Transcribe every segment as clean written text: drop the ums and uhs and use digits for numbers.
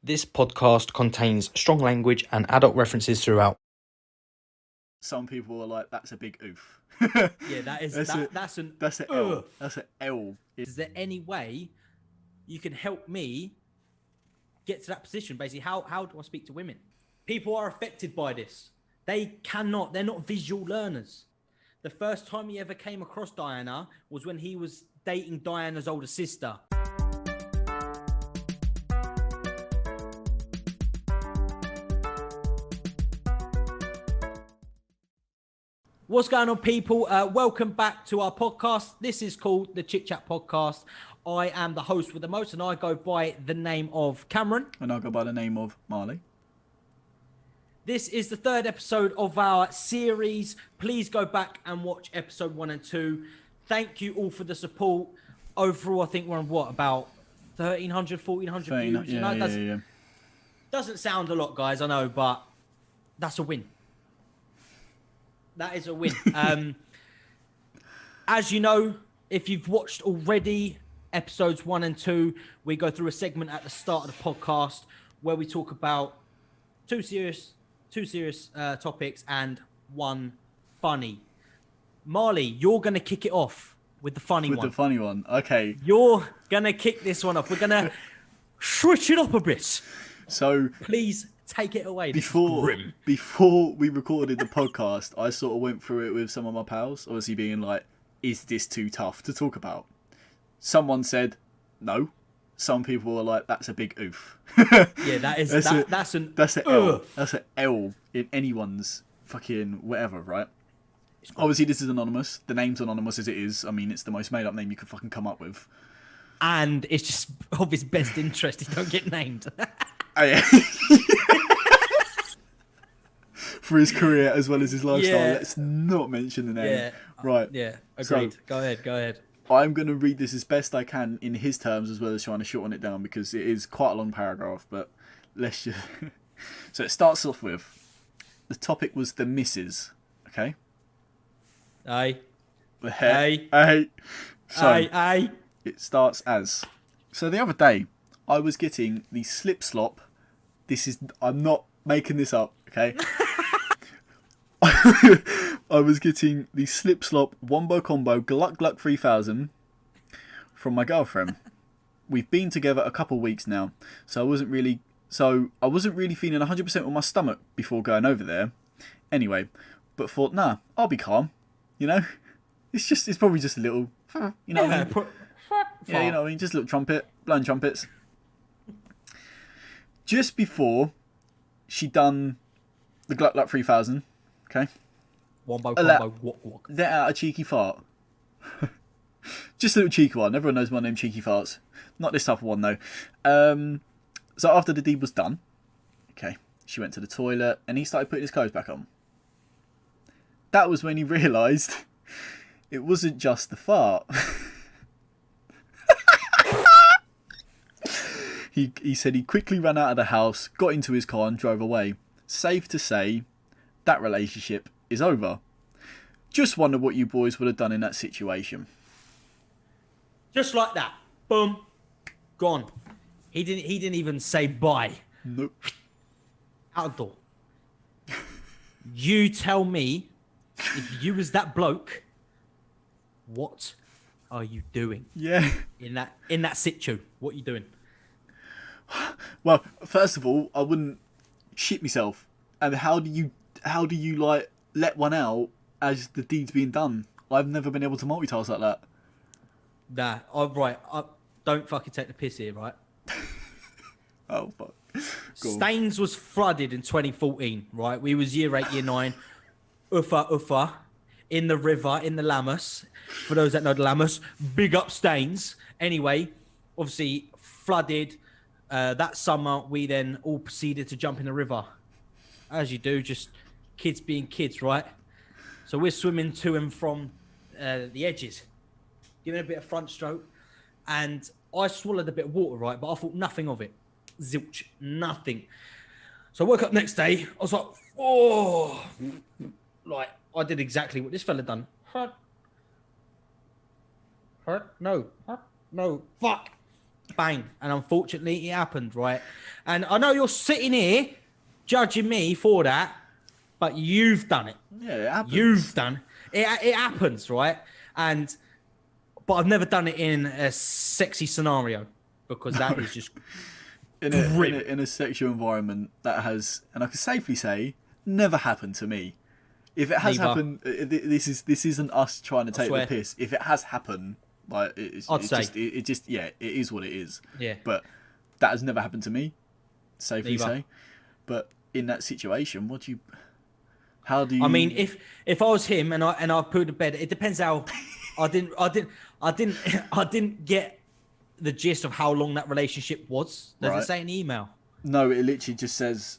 This podcast contains strong language and adult references throughout. Some people are like, "That's a big oof." Yeah, that's an L. That's an L. Is there any way you can help me get to that position? Basically, how do I speak to women? People are affected by this. They're not visual learners. The first time he ever came across Diana was when he was dating Diana's older sister. What's going on, people? Welcome back to our podcast. This is called the Chit Chat Podcast. I am the host with the most, and I go by the name of Cameron. And I go by the name of Marley. This is the third episode of our series. Please go back and watch episode 1 and 2. Thank you all for the support. Overall, I think we're on about 1,300, 1,400 views. Yeah. Doesn't sound a lot, guys, I know, but that's a win. That is a win. As you know, if you've watched already episodes 1 and 2, we go through a segment at the start of the podcast where we talk about two serious topics and one funny. Marley, you're going to kick it off with the funny one. With the funny one, okay. You're going to kick this one off. We're going to switch it up a bit. So please take it away. Before we recorded the podcast, I sort of went through it with some of my pals, obviously being like, is this too tough to talk about? Someone said no. Some people were like, that's a big oof. Yeah, that's an L. That's an L in anyone's fucking whatever, right? Obviously, this is anonymous. The name's anonymous as it is. I mean, it's the most made-up name you could fucking come up with. And it's just of his best interest he don't get named. Oh, yeah. For his career as well as his lifestyle. Yeah. Let's not mention the name. Yeah. Right. Yeah, agreed. So, go ahead. I'm going to read this as best I can in his terms as well as trying to shorten it down because it is quite a long paragraph, but let's just... So it starts off with, the topic was the missus, okay? Aye. So, it starts as... So the other day, I was getting the slip slop. I'm not making this up, okay? I was getting the slip slop wombo combo Gluck Gluck 3000 from my girlfriend. We've been together a couple of weeks now, so I wasn't really feeling 100% with my stomach before going over there. Anyway, but thought, nah, I'll be calm. You know, it's probably just a little, you know what I mean? Yeah, you know what I mean? Just a little trumpet, blowing trumpets. Just before she done the Gluck Gluck 3000, okay? Wombo combo, walk. Let out a cheeky fart. Just a little cheeky one. Everyone knows my name, Cheeky Farts. Not this type of one, though. So after the deed was done, okay, she went to the toilet and he started putting his clothes back on. That was when he realised it wasn't just the fart. He said he quickly ran out of the house, got into his car and drove away. Safe to say, that relationship is over. Just wonder what you boys would have done in that situation. Just like that. Boom. Gone. He didn't even say bye. Nope. Out the door. You tell me, if you was that bloke, what are you doing? Yeah. In that situ, what are you doing? Well, first of all, I wouldn't shit myself. And how do you like let one out as the deed's being done? I've never been able to multitask like that. Nah, don't fucking take the piss here, right? Oh, fuck. Staines was flooded in 2014, right? We was year 8, year 9. Uffa, in the river, in the Lammas. For those that know the Lammas, big up Staines. Anyway, obviously flooded. That summer, we then all proceeded to jump in the river. As you do, just kids being kids, right? So we're swimming to and from the edges, giving a bit of front stroke. And I swallowed a bit of water, right? But I thought nothing of it. Zilch, nothing. So I woke up next day. I was like, oh. Like, I did exactly what this fella done. Hurt? No. Fuck. bang. And unfortunately, it happened, right? And I know you're sitting here judging me for that, but you've done it. Yeah, it happens. You've done it. It happens, right? But I've never done it in a sexy scenario because that is just in a sexual environment that has, and I can safely say, never happened to me. If it has happened, this isn't us trying to take the piss. If it has happened, like it is what it is. Yeah. But that has never happened to me. Safely say. But in that situation, how do you? I mean, if I was him and I put to bed, it depends how. I didn't get the gist of how long that relationship was. Does it say in the email? No, it literally just says.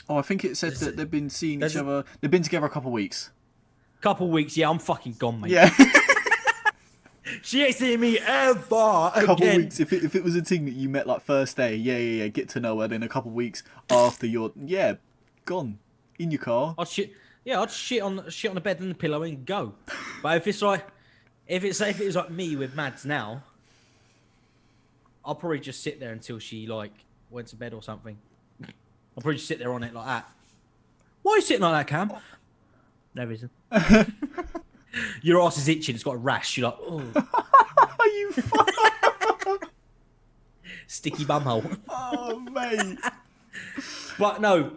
I think it said that they've been seeing each other. They've been together a couple of weeks. Couple of weeks, yeah. I'm fucking gone, mate. Yeah. She ain't seeing me ever again. Couple of weeks. If it was a thing that you met like first day, yeah, get to know her. Then a couple of weeks after you're gone in your car. I'd shit on the bed and the pillow and go. But if it's like me with Mads now, I'll probably just sit there until she like went to bed or something. I'll probably just sit there on it like that. Why are you sitting like that, Cam? No reason. Your ass is itching. It's got a rash. You're like, oh. You fuck. Sticky bumhole. Oh, mate. But no,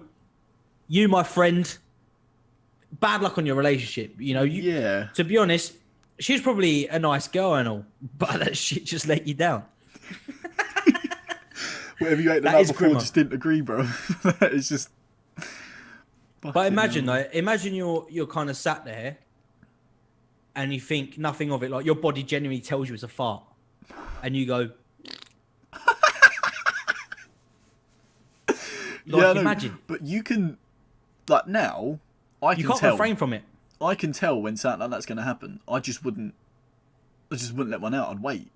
you, my friend, bad luck on your relationship. You know, yeah. To be honest, she's probably a nice girl and all, but that shit just let you down. Whatever you ate the night before just didn't agree, bro. That is just. But imagine you're kind of sat there, and you think nothing of it. Like your body genuinely tells you it's a fart, and you go. Imagine. But you can, like now, you can't refrain from it. I can tell when something like that's going to happen. I just wouldn't let one out. I'd wait.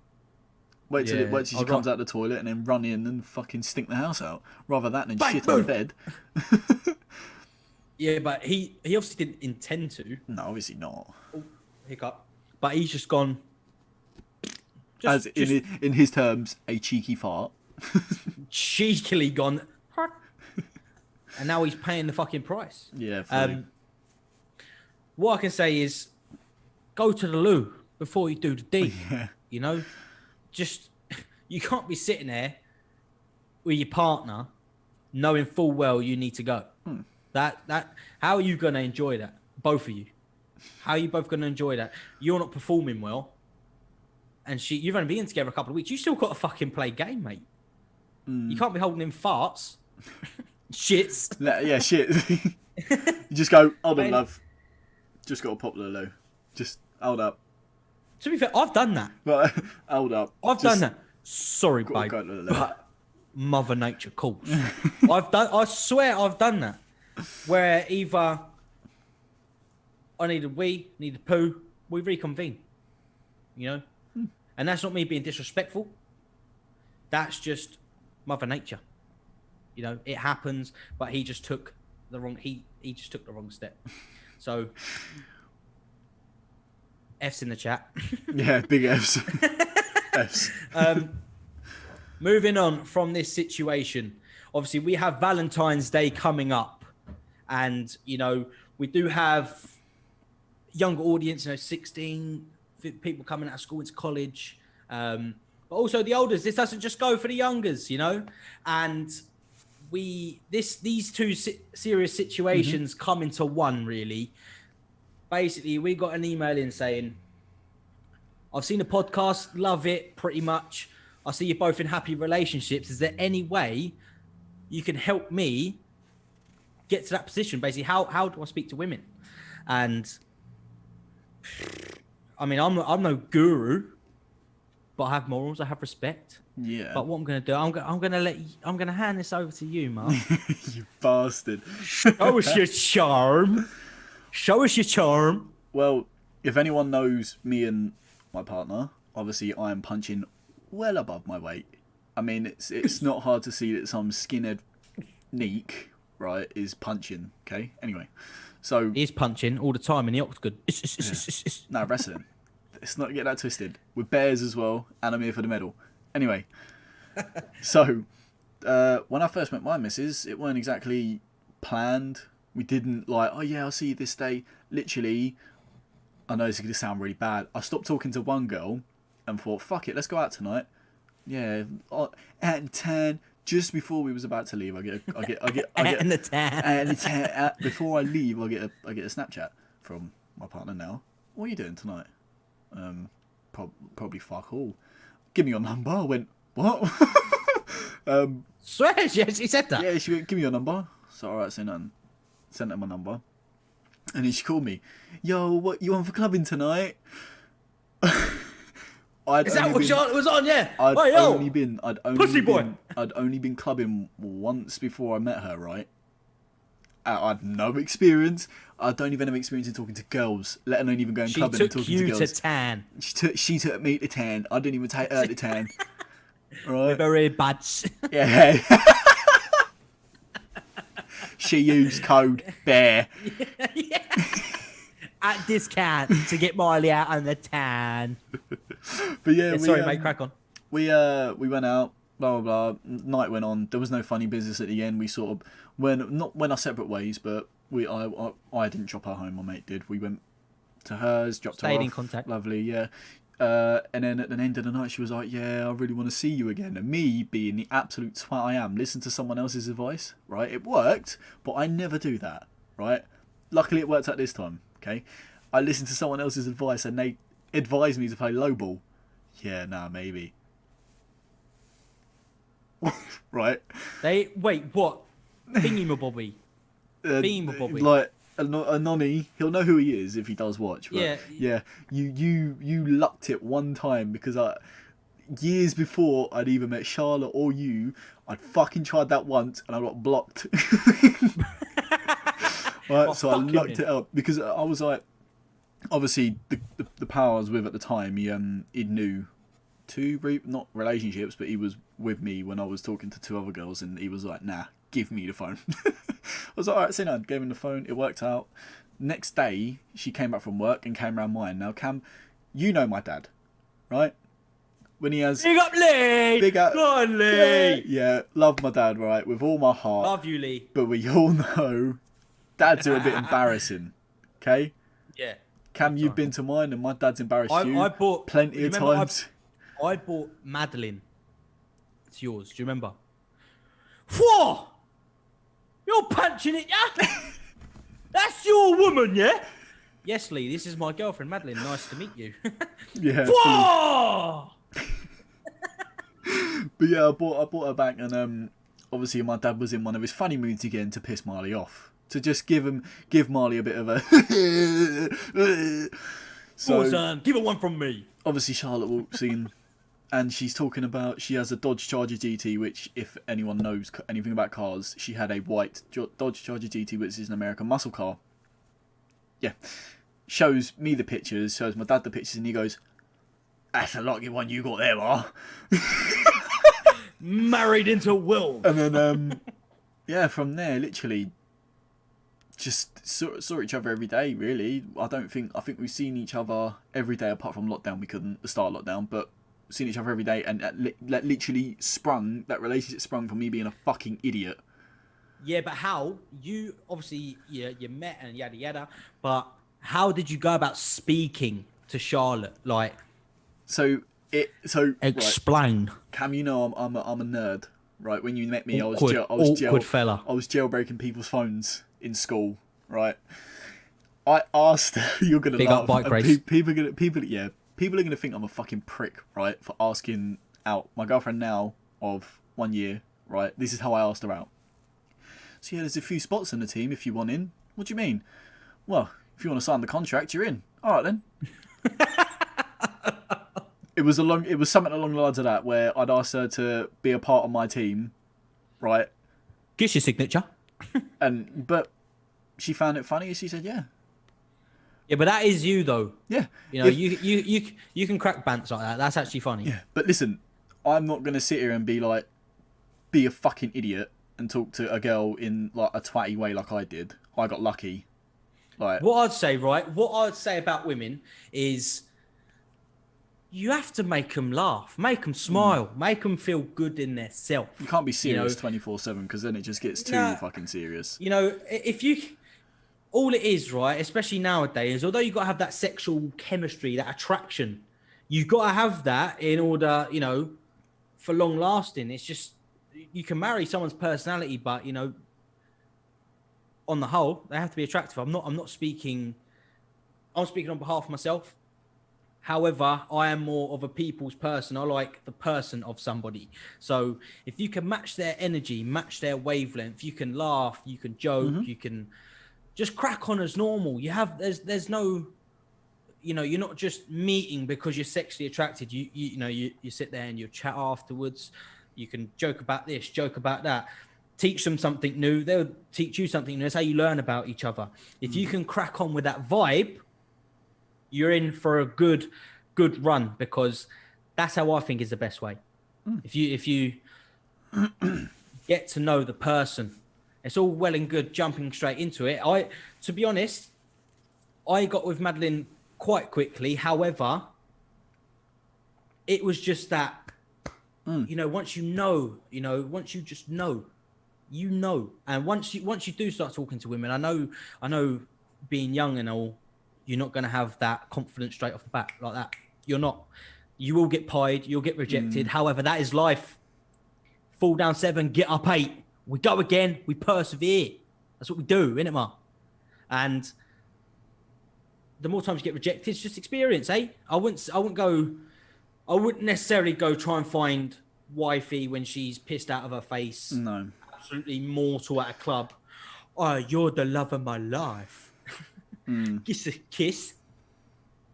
Wait till she comes out the toilet and then run in and fucking stink the house out. Rather that than shit on the bed. Yeah, but he obviously didn't intend to. No, obviously not. Oh, hiccup. But he's just gone. In his terms, a cheeky fart. Cheekily gone. And now he's paying the fucking price. Yeah. Fully. What I can say is, go to the loo before you do the deed. Yeah. You know, you can't be sitting there with your partner, knowing full well you need to go. How are you going to enjoy that? Both of you. How are you both going to enjoy that? You're not performing well, and you've only been together a couple of weeks. You still got to fucking play game, mate. You can't be holding in farts, shits. Yeah, shit. You just go, hold on, love. Just got to pop the loo. Just hold up. To be fair, I've done that. Right, hold up. I've done that. Sorry, babe. But Mother Nature calls. I swear I've done that. Where either I need a wee, need a poo, we reconvene. You know? And that's not me being disrespectful. That's just Mother Nature. You know, it happens, but he just took the wrong step. So F's in the chat. Yeah, big F's. F's. Moving on from this situation, obviously we have Valentine's Day coming up, and you know we do have younger audience, 16 people coming out of school into college, but also the elders. This doesn't just go for the youngers, you know, and these two serious situations come into one really. Basically, we got an email in saying, I've seen the podcast, love it pretty much. I see you're both in happy relationships. Is there any way you can help me get to that position? Basically, how do I speak to women? And I mean, I'm no guru, but I have morals, I have respect. Yeah. But what I'm going to do, I'm going to hand this over to you, Mark. You bastard. Show us your charm. Show us your charm. Well, if anyone knows me and my partner, obviously I am punching well above my weight. I mean, it's not hard to see that some skinhead neek, right, is punching, okay? Anyway, so... He's punching all the time in the octagon. No, wrestling. let's not get that twisted. We're bears as well, and I'm here for the medal. Anyway, so when I first met my missus, it weren't exactly planned. We didn't like, oh yeah, I'll see you this day. Literally, I know this is going to sound really bad. I stopped talking to one girl and thought, fuck it, let's go out tonight. Yeah, at 10, just before we was about to leave, I get before I leave, I get a Snapchat from my partner now. What are you doing tonight? Probably fuck all. Give me your number. I went, what? Swear, yes, he said that. Yeah, she went, give me your number. So alright, so none. Sent her my number. And then she called me. Yo, what you on for clubbing tonight? Is that what Charlotte was on? Yeah. I'd only Pussy boy. I'd only been clubbing once before I met her, right? I had no experience. I don't even have experience in talking to girls, let alone even going clubbing and talking to girls. She took you to tan. She took me to tan. I didn't even take her to tan. Right? Very bad. Yeah. She used code BEAR. Yeah. At discount to get Miley out on the tan. But yeah, sorry, mate, crack on. We went out, blah blah blah. Night went on. There was no funny business at the end. We sort of went our separate ways, but I didn't drop her home. My mate did. We went to hers, dropped her off. Stayed in contact. Lovely, yeah. And then at the end of the night, she was like, "Yeah, I really want to see you again." And me, being the absolute twat I am, listen to someone else's advice. Right, it worked, but I never do that. Right. Luckily, it worked out this time. Okay, I listened to someone else's advice, and they advised me to play lowball. Yeah, nah, maybe. Right. Wait, what? Thingy-mabobby. Thingy-mabobby. Like a nonny, he'll know who he is if he does watch. But yeah. You lucked it one time because years before I'd either met Charlotte or you, I'd fucking tried that once and I got blocked. Right, so I lucked it up because I was like, obviously the power I was with at the time, he knew two brief, not relationships, but he was with me when I was talking to two other girls, and he was like, nah, give me the phone. I was like, alright, so no, gave him the phone, it worked out. Next day, she came back from work and came round mine. Now, Cam, you know my dad, right? When he has... Big up, Lee! Big up... Go on, Lee! Yeah, love my dad, right, with all my heart. Love you, Lee. But we all know dads are a bit embarrassing, okay? Yeah. Cam, you've been to mine and my dad's embarrassed you I bought... plenty of times. I bought Madeline. It's yours. Do you remember? Whoa! You're punching it, yeah? That's your woman, yeah? Yes, Lee. This is my girlfriend, Madeline. Nice to meet you. Yeah. Whoa! But yeah, I bought her back, and obviously my dad was in one of his funny moods again to piss Marley off, to just give Marley a bit of a. So son, give her one from me. Obviously Charlotte walks in, and she's talking about she has a Dodge Charger GT, which if anyone knows anything about cars, she had a white Dodge Charger GT, which is an American muscle car. Yeah, shows me the pictures, shows my dad the pictures, and he goes, "That's a lucky one you got there, Ma." Married into will. And then, yeah, from there, literally, just saw each other every day. Really, I think we've seen each other every day apart from lockdown. We couldn't the start of lockdown, but seen each other every day, and that literally that relationship sprung from me being a fucking idiot. Yeah, but how you obviously you met and yada yada, but how did you go about speaking to Charlotte? Like, explain. Right. Cam, you know I'm a nerd, right? When you met me, awkward fella. I was jailbreaking people's phones in school, right? I asked her, you're gonna big laugh. Up bike race. People are gonna think I'm a fucking prick, right? For asking out my girlfriend now of 1 year, right? This is how I asked her out. So yeah, there's a few spots in the team if you want in. What do you mean? Well, if you want to sign the contract, you're in. All right then. It was something along the lines of that, where I'd asked her to be a part of my team, right? Kiss your signature. But she found it funny, and she said, "Yeah." Yeah, but that is you though. Yeah. You know, you can crack bants like that. That's actually funny. Yeah, but listen, I'm not gonna sit here and be a fucking idiot and talk to a girl in like a twatty way like I did. I got lucky. Like what I'd say about women is you have to make them laugh, make them smile, make them feel good in their self. You can't be serious 24/7 because then it just gets too fucking serious. You know, if you, all it is, right, especially nowadays, although you've got to have that sexual chemistry, that attraction, you've got to have that in order, you know, for long lasting. It's just, you can marry someone's personality, but, you know, on the whole, they have to be attractive. I'm speaking on behalf of myself. However, I am more of a people's person. I like the person of somebody. So if you can match their energy, match their wavelength, you can laugh, you can joke, you can just crack on as normal. There's no, you know, you're not just meeting because you're sexually attracted. You sit there and you chat afterwards. You can joke about this, joke about that. Teach them something new. They'll teach you something new. That's how you learn about each other. If you can crack on with that vibe, you're in for a good run, because that's how I think is the best way. If you get to know the person, it's all well and good jumping straight into it. To be honest, I got with Madeline quite quickly. However, it was just that, you know, once you just know, and once you do start talking to women, I know being young and all, you're not going to have that confidence straight off the bat like that. You're not. You will get pied. You'll get rejected. However, that is life. Fall down 7, get up 8. We go again. We persevere. That's what we do, innit, ma? And the more times you get rejected, it's just experience, eh? I wouldn't necessarily go try and find wifey when she's pissed out of her face. No. Absolutely mortal at a club. Oh, you're the love of my life. Kiss a kiss.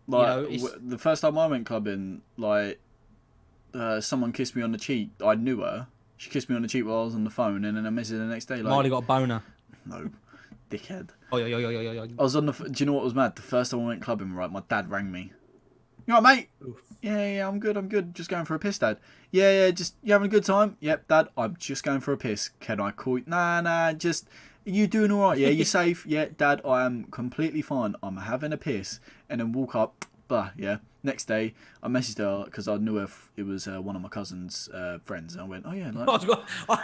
Like, you know, the first time I went clubbing, like, someone kissed me on the cheek. I knew her. She kissed me on the cheek while I was on the phone, and then I messaged her the next day. Like, Marley got a boner. No, dickhead. Oh. I was on the. Do you know what was mad? The first time I went clubbing, right, my dad rang me. You all right, mate? Oof. Yeah, I'm good. Just going for a piss, Dad. Yeah, just, you having a good time? Yep, Dad, I'm just going for a piss. Can I call you? Nah, just, are you doing all right? Yeah, you safe? Yeah, Dad, I am completely fine. I'm having a piss. And then walk up, blah, yeah. Next day, I messaged her because I knew it was one of my cousin's friends. And I went, oh, yeah. Like, I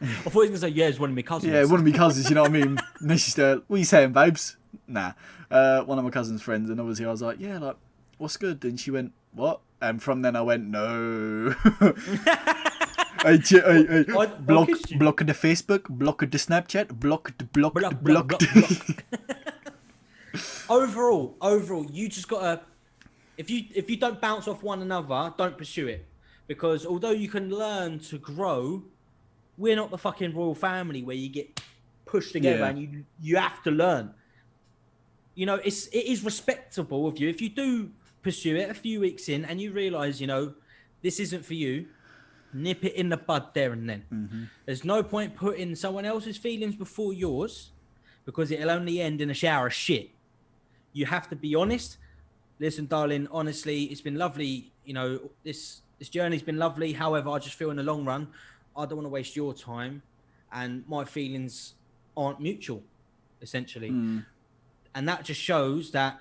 thought he was going to say, yeah, it's one of my cousins. Yeah, one of my cousins, you know what I mean? Messaged her, what are you saying, babes? Nah. One of my cousin's friends. And obviously I was like, yeah, like, what's good? And she went, what? And from then I went, no. Hey, block the Facebook, block the Snapchat, block. Overall, you just gotta, if you don't bounce off one another, don't pursue it, because although you can learn to grow, we're not the fucking royal family where you get pushed together and you have to learn. You know, it is respectable of you if you do pursue it a few weeks in and you realise, you know, this isn't for you. Nip it in the bud there and then. There's no point putting someone else's feelings before yours, because it'll only end in a shower of shit. You have to be honest. Listen, darling, honestly, it's been lovely. You know, this journey's been lovely. However, I just feel in the long run, I don't want to waste your time, and my feelings aren't mutual, essentially. And that just shows that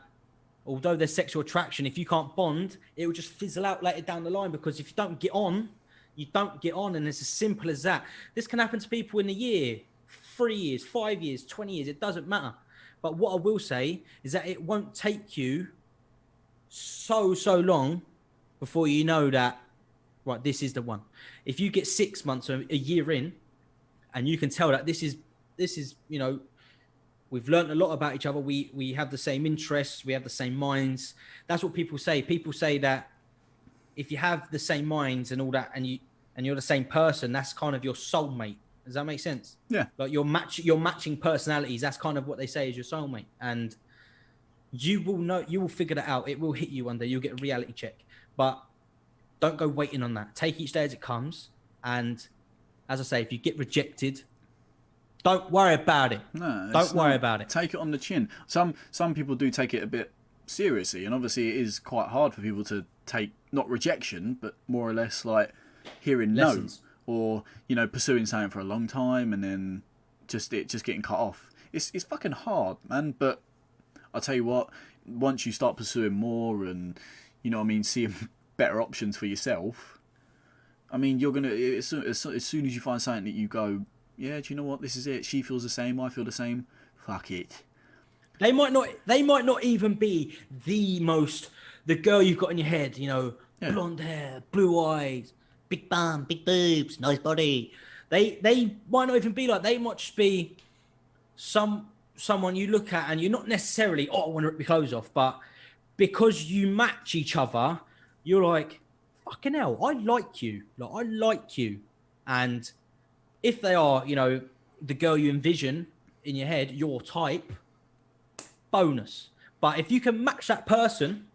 although there's sexual attraction, if you can't bond, it will just fizzle out later down the line, because if you don't get on, you don't get on, and it's as simple as that. This can happen to people in a year, 3 years, 5 years, 20 years, it doesn't matter. But what I will say is that it won't take you so long before you know that, right, this is the one. If you get 6 months or a year in, and you can tell that this is, you know, we've learned a lot about each other. We have the same interests. We have the same minds. That's what people say. People say that if you have the same minds and all that, and you're the same person, that's kind of your soulmate. Does that make sense? Yeah. Like you're matching personalities. That's kind of what they say is your soulmate. And you will figure that out. It will hit you one day. You'll get a reality check. But don't go waiting on that. Take each day as it comes. And as I say, if you get rejected, don't worry about it. No, don't worry about it. Take it on the chin. Some people do take it a bit seriously, and obviously it is quite hard for people to take not rejection, but more or less like hearing lessons. No, or you know, pursuing something for a long time and then just getting cut off. It's fucking hard, man. But I'll tell you what, once you start pursuing more and you know what I mean, seeing better options for yourself, I mean, you're gonna as soon as you find something that you go, yeah, do you know what? This is it. She feels the same. I feel the same. Fuck it. They might not even be the girl you've got in your head, you know, blonde hair, blue eyes, big bum, big boobs, nice body. They might not even be like, they might just be someone you look at and you're not necessarily, I want to rip your clothes off, but because you match each other, you're like, fucking hell, I like you. And if they are, you know, the girl you envision in your head, your type, bonus. But if you can match that person,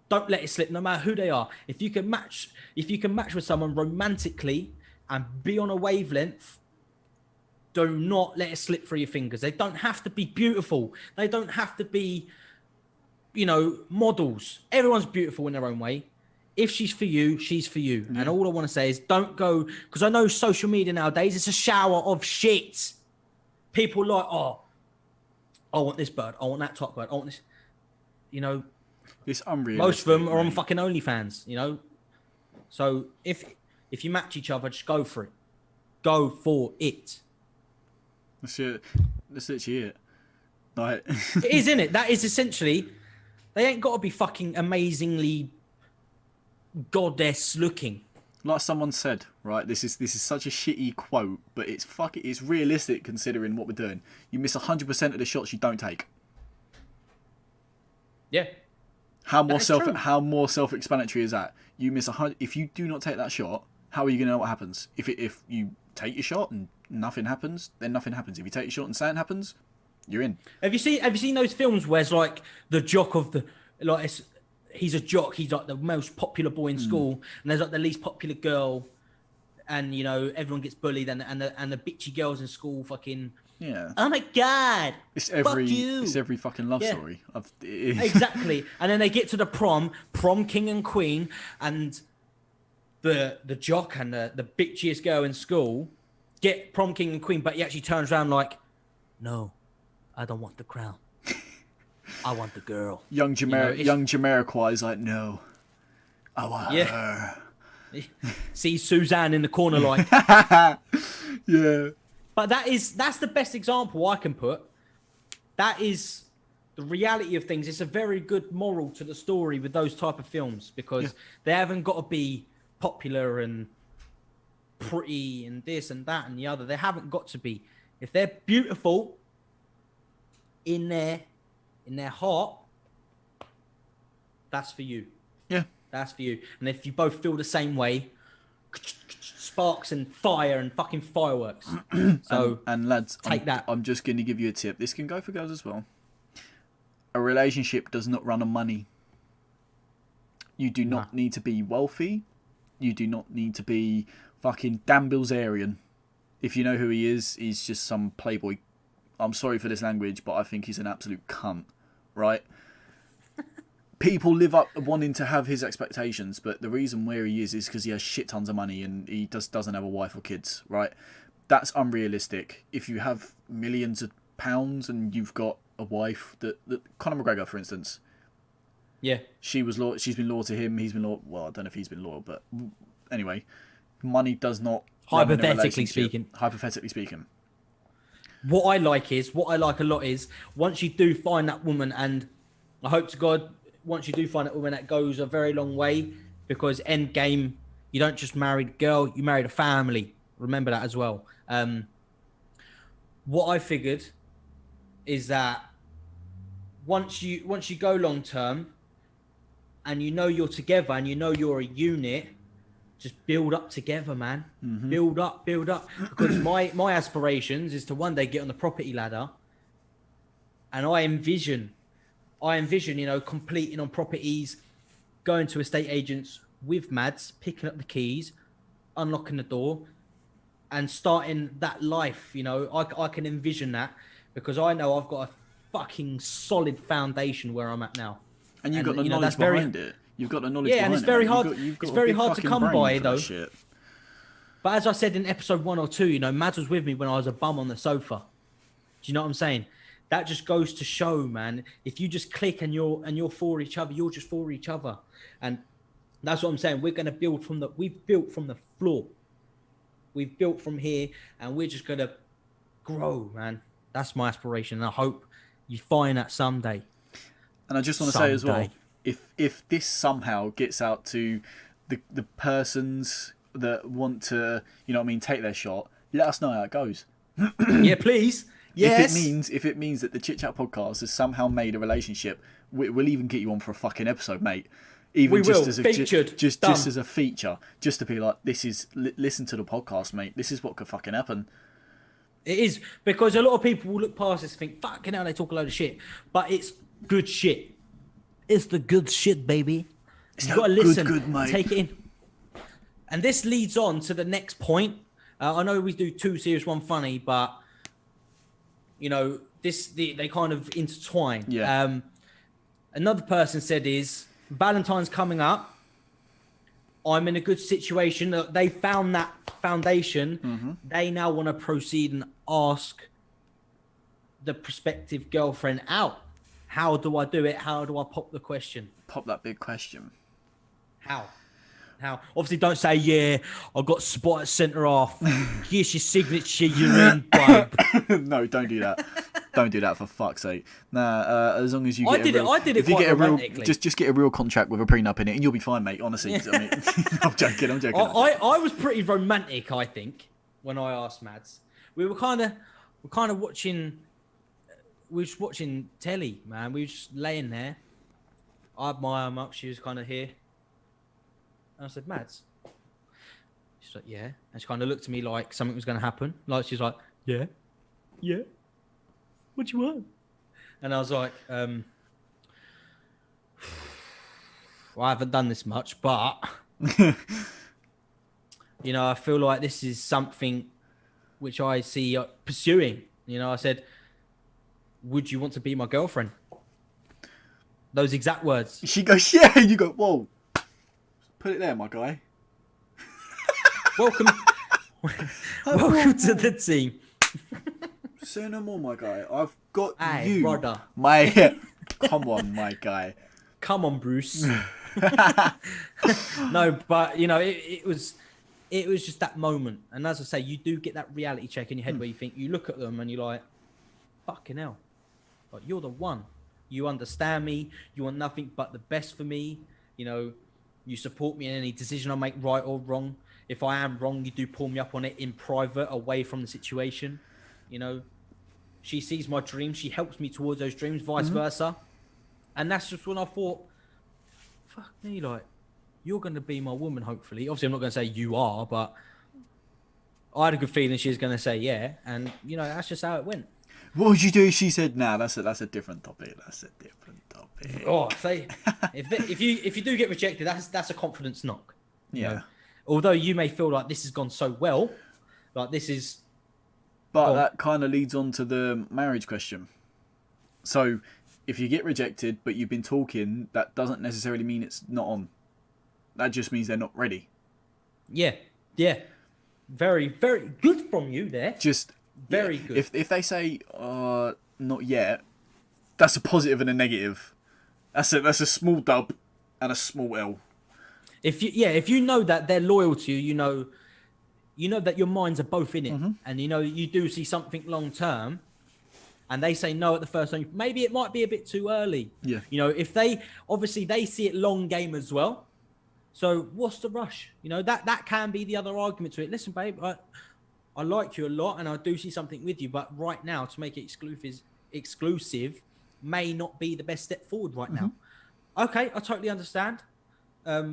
don't let it slip, no matter who they are. If you can match with someone romantically and be on a wavelength, do not let it slip through your fingers. They don't have to be beautiful. They don't have to be, you know, models. Everyone's beautiful in their own way. If she's for you, she's for you. Mm. And all I want to say is don't go, because I know social media nowadays, it's a shower of shit. People like, oh, I want this bird. I want that top bird. I want this, you know. It's unreal. Most of them are on fucking OnlyFans, you know. So if you match each other, just go for it. Go for it. That's it. That's literally it. Like it is, isn't it? That is essentially. They ain't got to be fucking amazingly goddess looking. Like someone said, right? This is such a shitty quote, but it's realistic considering what we're doing. You miss 100% of the shots you don't take. Yeah. How more self-explanatory is that? You miss 100. If you do not take that shot, how are you going to know what happens? If you take your shot and nothing happens, then nothing happens. If you take your shot and something happens, you're in. Have you seen those films where it's like the jock of the like he's a jock, he's like the most popular boy in school, and there's like the least popular girl, and you know everyone gets bullied, and the bitchy girls in school fucking. Yeah. Oh my god. It's every fucking love story. Exactly. And then they get to the prom king and queen, and the jock and the bitchiest girl in school get prom king and queen, but he actually turns around like, no, I don't want the crown. I want the girl. Young Jamiroquai is like, no, I want her. See Suzanne in the corner like, yeah. But that's the best example I can put. That is the reality of things. It's a very good moral to the story with those type of films, because they haven't got to be popular and pretty and this and that and the other. They haven't got to be. If they're beautiful in their heart, that's for you. Yeah. That's for you. And if you both feel the same way, sparks and fire and fucking fireworks. So and lads, take that. I'm just going to give you a tip. This can go for girls as well. A relationship does not run on money. You do not need to be wealthy. You do not need to be fucking Dan Bilzerian. If you know who he is, he's just some playboy. I'm sorry for this language, but I think he's an absolute cunt, right? People live up wanting to have his expectations, but the reason where he is because he has shit tons of money and he doesn't have a wife or kids, right? That's unrealistic. If you have millions of pounds and you've got a wife that Conor McGregor, for instance, yeah, she's been loyal to him. He's been loyal. Well, I don't know if he's been loyal, but anyway, money does not. Hypothetically speaking. What I like a lot is once you do find that woman, and I hope to God, once you do find that woman, that goes a very long way, because end game, you don't just marry a girl, you married a family. Remember that as well. What I figured is that once you go long term, and you know you're together and you know you're a unit, just build up together, man. Mm-hmm. Build up. Because my aspirations is to one day get on the property ladder, and I envision, you know, completing on properties, going to estate agents with Mads, picking up the keys, unlocking the door, and starting that life. You know, I can envision that, because I know I've got a fucking solid foundation where I'm at now. And you've got the knowledge behind it. You've got the knowledge behind it. Yeah, and it's very hard. It's very hard to come by, though. Shit. But as I said in episode 1 or 2, you know, Mads was with me when I was a bum on the sofa. Do you know what I'm saying? That just goes to show, man. If you just click and you're for each other, you're just for each other. And That's what I'm saying. We're going to build we've built from the floor. We've built from here, and we're just going to grow, man. That's my aspiration. And I hope you find that someday. And I just want to say as well, if this somehow gets out to the persons that want to, you know what I mean, take their shot, let us know how it goes. Yeah, please. Yes. If it means that the Chit Chat podcast has somehow made a relationship, we'll even get you on for a fucking episode, mate. Even just as a feature, just to be like, this is listen to the podcast, mate. This is what could fucking happen. It is, because a lot of people will look past this and think, fucking hell, they talk a load of shit. But it's good shit. It's the good shit, baby. You've got to listen, good, mate. Take it in. And this leads on to the next point. I know we do 2 serious, 1 funny, but, you know, they kind of intertwine. Yeah. Another person said Valentine's coming up. I'm in a good situation. They found that foundation. Mm-hmm. They now want to proceed and ask the prospective girlfriend out. How do I do it? How do I pop the question? Pop that big question. How? Obviously, don't say, yeah, I got spot at centre half. Here's your signature, you're in, babe. No, don't do that. Don't do that, for fuck's sake. Nah, as long as you I did it quite romantically. Just get a real contract with a prenup in it, and you'll be fine, mate. Honestly, I mean, I'm joking. I was pretty romantic, I think, when I asked Mads. We were kind of watching. We were just watching telly, man. We were just laying there. I had my arm up. She was kind of here. And I said, Mads. She's like, yeah. And she kind of looked at me like something was going to happen. Like, she's like, yeah. What do you want? And I was like, well, I haven't done this much, but, you know, I feel like this is something which I see pursuing. You know, I said, would you want to be my girlfriend? Those exact words. She goes, yeah. You go, whoa. Put it there, my guy. Welcome to the team. Say no more, my guy. I've got Aye, you. brother. Come on, my guy. Come on, Bruce. No, but, you know, it was just that moment. And as I say, you do get that reality check in your head where you think, you look at them and you're like, fucking hell. Like, you're the one. You understand me. You want nothing but the best for me. You know, you support me in any decision I make, right or wrong. If I am wrong, you do pull me up on it in private, away from the situation. You know, she sees my dreams. She helps me towards those dreams, vice versa. And that's just when I thought, fuck me, like, you're going to be my woman, hopefully. Obviously, I'm not going to say you are, but I had a good feeling she was going to say yeah. And, you know, that's just how it went. What would you do if she said, nah, that's a different topic. That's a different topic. Oh, say, if you do get rejected, that's a confidence knock. Yeah. Know? Although you may feel like this has gone so well, like this is... But that kind of leads on to the marriage question. So, if you get rejected, but you've been talking, that doesn't necessarily mean it's not on. That just means they're not ready. Yeah. Very, very good from you there. Just... Very good. If they say not yet, that's a positive and a negative. That's a small dub and a small L. If you know that they're loyal to you, you know that your minds are both in it, and you know you do see something long term, and they say no at the first time, maybe it might be a bit too early. Yeah. You know, if they see it long game as well. So what's the rush? You know, that can be the other argument to it. Listen, babe, I like you a lot and I do see something with you, but right now to make it exclusive may not be the best step forward right now. Okay, I totally understand. Are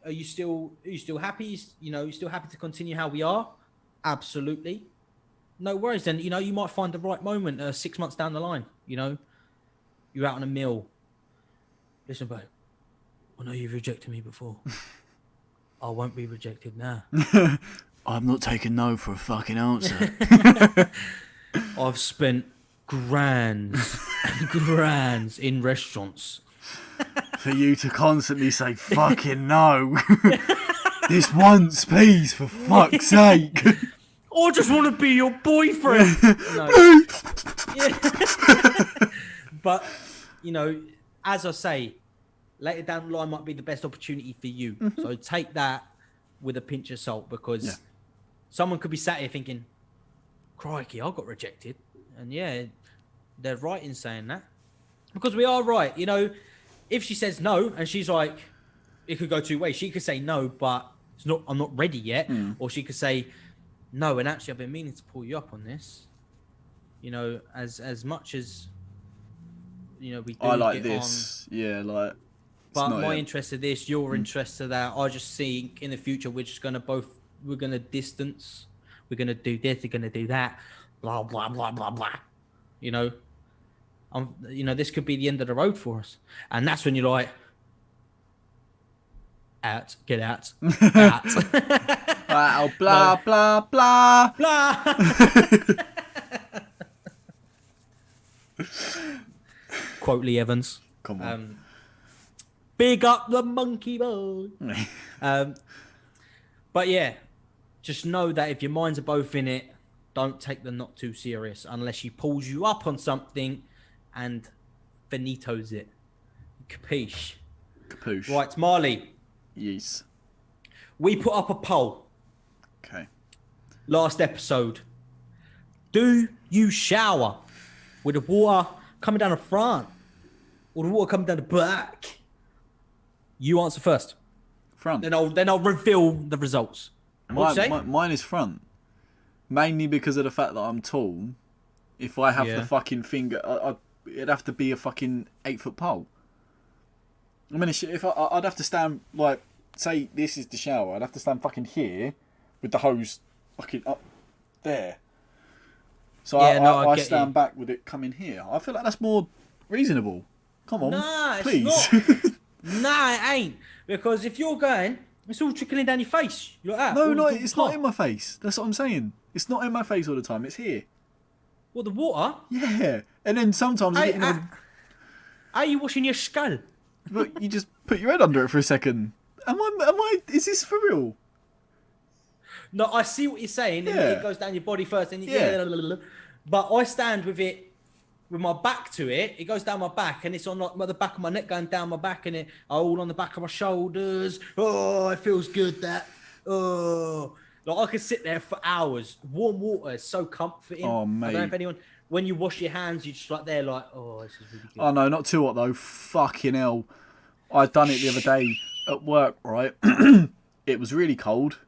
you still happy? You know, you still happy to continue how we are? Absolutely. No worries then. You know, you might find the right moment 6 months down the line. You know, you're out on a meal. Listen, babe, I know you've rejected me before. I won't be rejected now. I'm not taking no for a fucking answer. I've spent grands and grands in restaurants. For you to constantly say fucking no. This once, please, for fuck's sake. I just want to be your boyfriend. No. But, you know, as I say, later down the line might be the best opportunity for you. So take that with a pinch of salt, because someone could be sat here thinking, crikey, I got rejected. And yeah, they're right in saying that, because we are right. You know, if she says no and she's like, it could go two ways. She could say no, but I'm not ready yet. Or she could say no, and actually I've been meaning to pull you up on this. You know, as much as, you know, we do I like get this. Yeah, like. But my interest of this, your interest of that. I just think in the future we're gonna distance. We're gonna do this. We're gonna do that. Blah blah blah blah blah. You know, this could be the end of the road for us, and that's when you're like, out, get out, out. Wow, blah blah blah blah. Quote Lee Evans. Come on. Big up the monkey boy. But yeah, just know that if your minds are both in it, don't take them not too serious unless she pulls you up on something and finitos it. Capiche? Capiche. Right, Marley. Yes. We put up a poll. Okay. Last episode. Do you shower with the water coming down the front or the water coming down the back? You answer first. Front. Then I'll reveal the results. Mine is front. Mainly because of the fact that I'm tall. If I have the fucking finger, it'd have to be a fucking 8-foot pole. I mean, I'd have to stand, like, say this is the shower. I'd have to stand fucking here with the hose fucking up there. So I stand back with it coming here. I feel like that's more reasonable. Come on, please. It's not. Nah, it ain't. Because if you're going, it's all trickling down your face. You're like that. No, it's not in my face. That's what I'm saying. It's not in my face all the time. It's here. What, the water? Yeah. And then sometimes are you washing your skull? But you just put your head under it for a second. Is this for real? No, I see what you're saying. Yeah. It goes down your body first. And But I stand with it, with my back to it. It goes down my back, and it's on like the back of my neck going down my back, and it all on the back of my shoulders. Oh, it feels good, that. Oh. Like, I could sit there for hours. Warm water is so comforting. Oh, mate. I don't know if anyone... When you wash your hands, you're just like there, like, oh, this is really good. Oh, no, not too hot, though. Fucking hell. I'd done it the other day at work, right? It was really cold,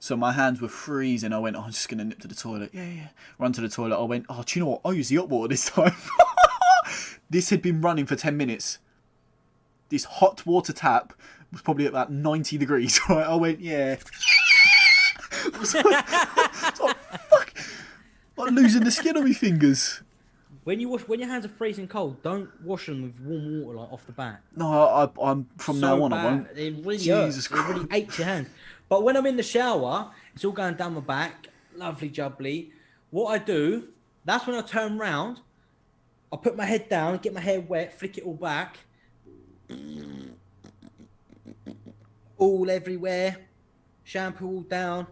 so my hands were freezing. I went, I'm just going to nip to the toilet. Yeah. Run to the toilet. I went, do you know what? I'll use the hot water this time. This had been running for 10 minutes. This hot water tap was probably at about 90 degrees, right? I went, yeah. It's like, fuck. I'm losing the skin on my fingers. When your hands are freezing cold, don't wash them with warm water like off the bat. No, I'm from now on. I won't. It really hurts. It really aches your hands. But when I'm in the shower, it's all going down my back, lovely jubbly. What I do, that's when I turn round. I put my head down, get my hair wet, flick it all back, all everywhere, shampoo all down.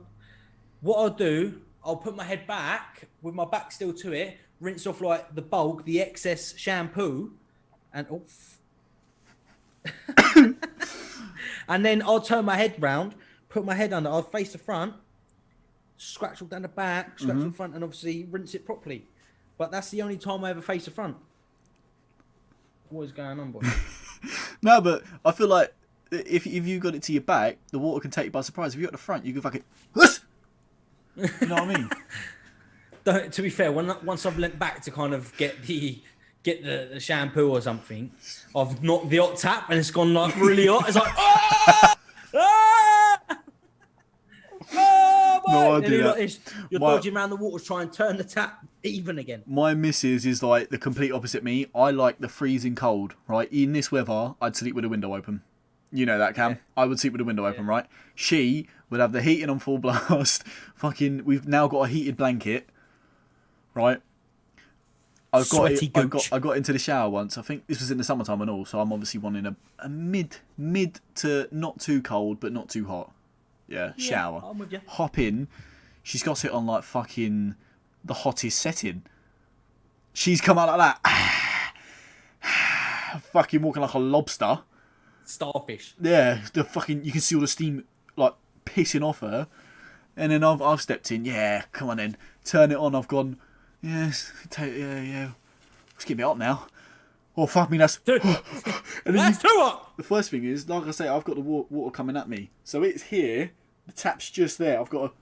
What I'll do, I'll put my head back with my back still to it, rinse off like the bulk, the excess shampoo, and and then I'll turn my head round, put my head under, I'll face the front, scratch all down the back, scratch the front, and obviously rinse it properly. But that's the only time I ever face the front. What is going on, boy? No, but I feel like if you got it to your back, the water can take you by surprise. If you're at the front, you can fucking... You know what I mean? To be fair, once I've leant back to kind of get the shampoo or something, I've knocked the hot tap and it's gone like really hot. It's like, ah! Ah! Oh, no, I do that. Like you're dodging around the water to try and turn the tap even again. My missus is like the complete opposite me. I like the freezing cold, right? In this weather, I'd sleep with the window open. You know that, Cam. Yeah. I would sleep with the window open, right? She would have the heating on full blast. Fucking, we've now got a heated blanket, right? I got into the shower once. I think this was in the summertime and all, so I'm obviously wanting a mid to not too cold, but not too hot. Yeah, shower. I'm with you. Hop in. She's got it on like fucking the hottest setting. She's come out like that. Fucking walking like a lobster. starfish. Yeah, the fucking you can see all the steam like pissing off her, and then I've stepped in. Yeah, come on then, turn it on. I've gone. Yes, yeah. Let's get me up now. Oh fuck me, that's. Dude, And then that's too hot. the first thing is, like I say, I've got the water coming at me, so it's here. The tap's just there. I've got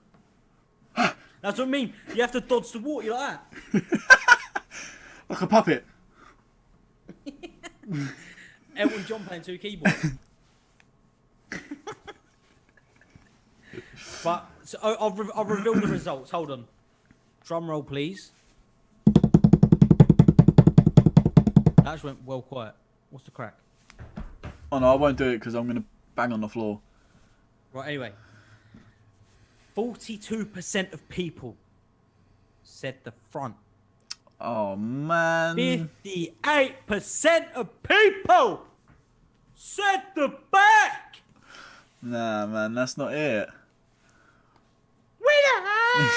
to. That's what I mean. You have to dodge the water like that. Like a puppet. Elton John playing two keyboards. But so I'll reveal the results. Hold on. Drum roll, please. That just went well quiet. What's the crack? Oh no, I won't do it because I'm gonna bang on the floor. Right. Anyway, 42% of people said the front. Oh man. 58% of people said the back. Nah, man, that's not it. Winner!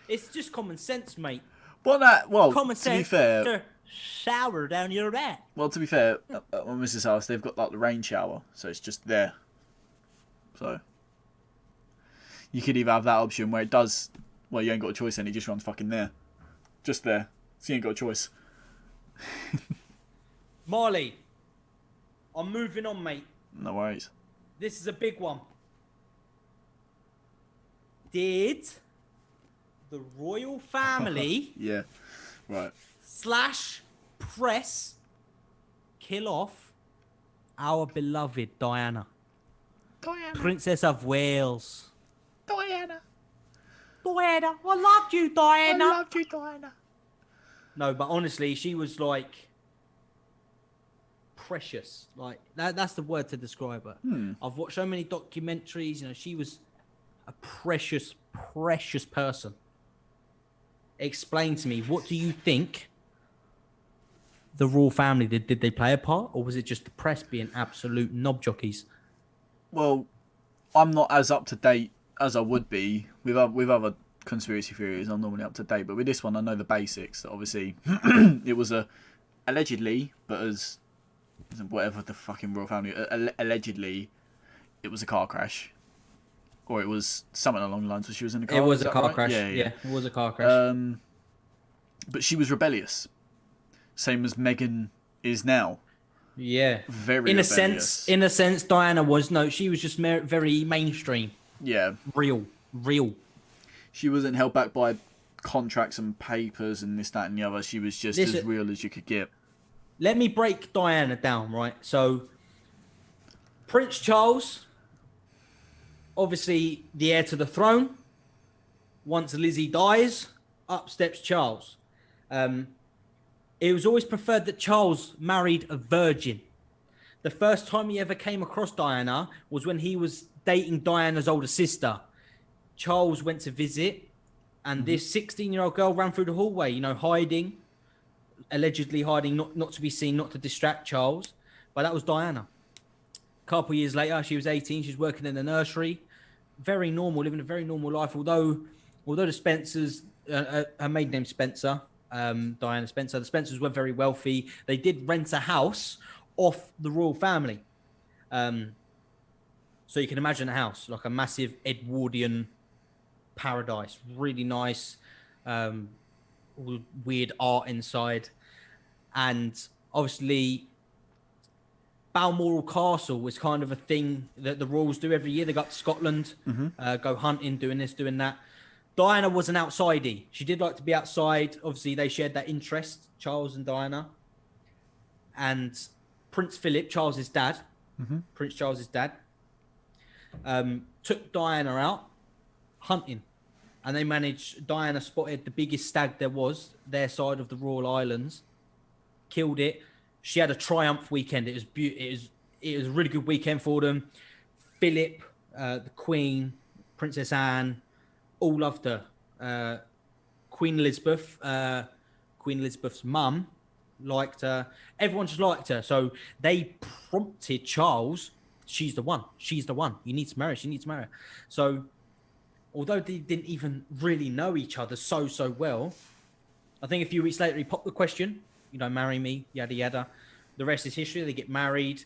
It's just common sense, mate. Well, Common to sense. be fair, To shower down your back. at my missus' house, they've got like the rain shower, so it's just there. So you could either have that option where it does. Well, you ain't got a choice, and it just runs fucking there, just there. So you ain't got a choice. Marley, I'm moving on, mate. No worries. This is a big one. Did the royal family Yeah. Right. / press kill off our beloved Diana, Princess of Wales? Diana. Diana, I loved you, Diana. I loved you, Diana. No, but honestly, she was like precious. Like that's the word to describe her. I've watched so many documentaries. You know, she was a precious person. Explain to me, what do you think the royal family did? Did they play a part, or was it just the press being absolute knob jockeys? Well, I'm not as up to date as I would be with other conspiracy theories. I'm normally up to date, but with this one, I know the basics. Obviously, it was allegedly, but as whatever the fucking royal family allegedly, it was a car crash, or it was something along the lines where she was in a car. It was a car right? crash. Yeah, It was a car crash. But she was rebellious, same as Meghan is now. Yeah, Very in a rebellious. in a sense, Diana was she was just very mainstream, Yeah, real. she wasn't held back by contracts and papers and this, that, and the other. She was just as real as you could get. Let me break Diana down, right? So, Prince Charles, obviously the heir to the throne. Once Lizzie dies, up steps Charles. It was always preferred that Charles married a virgin. The first time he ever came across Diana was when he was dating Diana's older sister. Charles went to visit, and this 16-year-old girl ran through the hallway, allegedly hiding, not to be seen, not to distract Charles. But that was Diana. A couple of years later, she was 18. She's working in the nursery. Very normal, living a very normal life. Although the Spencers, her maiden name's Spencer, Diana Spencer, the Spencers were very wealthy. They did rent a house off the royal family. So you can imagine a house, like a massive Edwardian paradise. Really nice. All weird art inside. And obviously, Balmoral Castle was kind of a thing that the royals do every year. They go up to Scotland, go hunting, doing this, doing that. Diana was an outsidey. She did like to be outside. Obviously, they shared that interest, Charles and Diana. And Prince Philip, Charles's dad, Prince Charles's dad, took Diana out hunting. And they managed, Diana spotted the biggest stag there was, their side of the Royal Islands, killed it. She had a triumph weekend. It was it was a really good weekend for them. Philip, the Queen, Princess Anne, all loved her. Queen Elizabeth's mum liked her. Everyone just liked her. So they prompted Charles, she's the one. She's the one. You need to marry her. She needs to marry her. So although they didn't even really know each other so well, I think a few weeks later he popped the question, marry me, yada yada. the rest is history. They get married.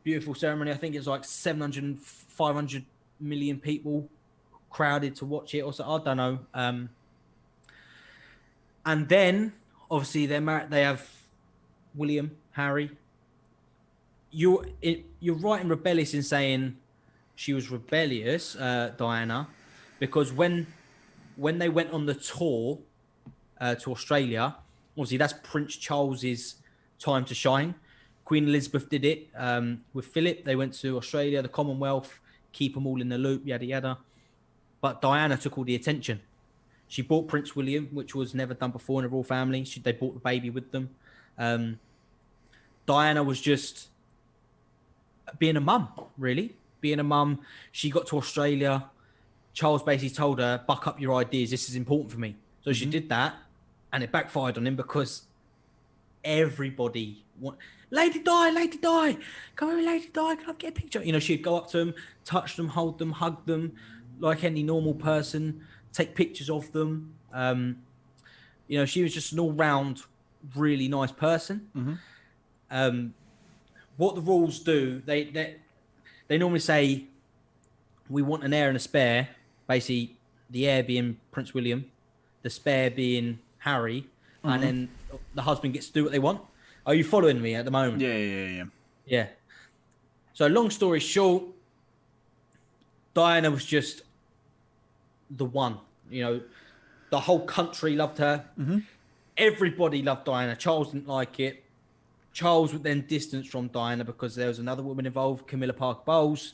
Beautiful ceremony. I think it's like 700, 500 million people crowded to watch it. Or so, I don't know. And then, obviously, they're married. They have William, Harry. You're right and rebellious in saying she was rebellious, Diana, because when they went on the tour to Australia, obviously that's Prince Charles's time to shine. Queen Elizabeth did it with Philip. They went to Australia, the Commonwealth, keep them all in the loop, yada yada. But Diana took all the attention. She brought Prince William, which was never done before in a royal family. They brought the baby with them. Diana was just being a mum, really. Being a mum. She got to Australia. Charles basically told her, buck up your ideas. This is important for me. So she did that, and it backfired on him because everybody Lady Di, come over, Lady Di, can I get a picture? You know, she'd go up to them, touch them, hold them, hug them, like any normal person, take pictures of them. You know, she was just an all-round really nice person. What the rules do, they normally say, we want an heir and a spare, basically the heir being Prince William, the spare being Harry, and then the husband gets to do what they want. Are you following me at the moment? Yeah. So long story short, Diana was just the one. You know, the whole country loved her. Everybody loved Diana. Charles didn't like it. Charles would then distance from Diana because there was another woman involved, Camilla Parker Bowles.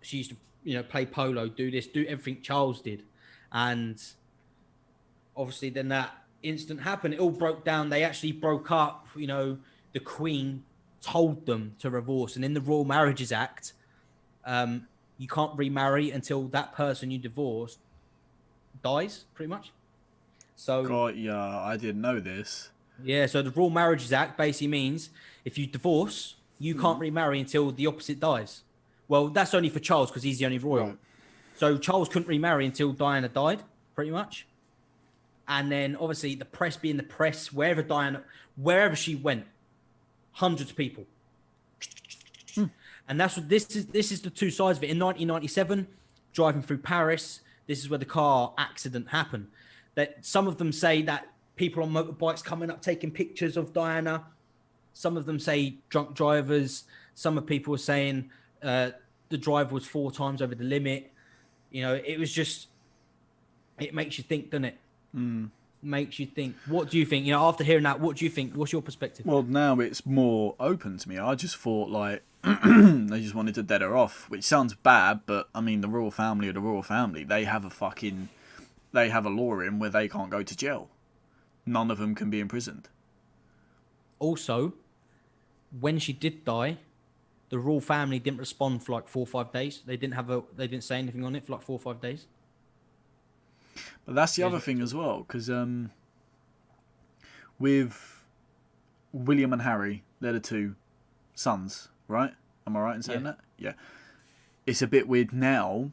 She used to, you know, play polo, do everything Charles did. And obviously then that incident happened. It all broke down. They actually broke up. You know, the Queen told them to divorce. And in the Royal Marriages Act, you can't remarry until that person you divorced dies, pretty much. So, God, yeah, I didn't know this. Yeah, so the Royal Marriages Act basically means if you divorce, you can't remarry until the opposite dies. Well, that's only for Charles because he's the only royal. Right. So Charles couldn't remarry until Diana died, pretty much. And then obviously the press being the press, wherever she went, hundreds of people. And that's what this is the two sides of it. In 1997, driving through Paris, this is where the car accident happened. That some of them say that people on motorbikes coming up taking pictures of Diana. Some of them say drunk drivers. Some of people are saying the driver was 4 times over the limit. You know, it was just, it makes you think, doesn't it? Makes you think. What do you think? You know, after hearing that, what do you think? What's your perspective? Well, now it's more open to me. I just thought, like, they just wanted to dead her off, which sounds bad, but, I mean, the royal family are the royal family. They have a law in where they can't go to jail. None of them can be imprisoned. Also, when she did die, the royal family didn't respond for like 4 or 5 days. They didn't say anything on it for like 4 or 5 days. But that's the other thing as well, because with William and Harry, they're the 2 sons, right? Am I right in saying that? Yeah. It's a bit weird now.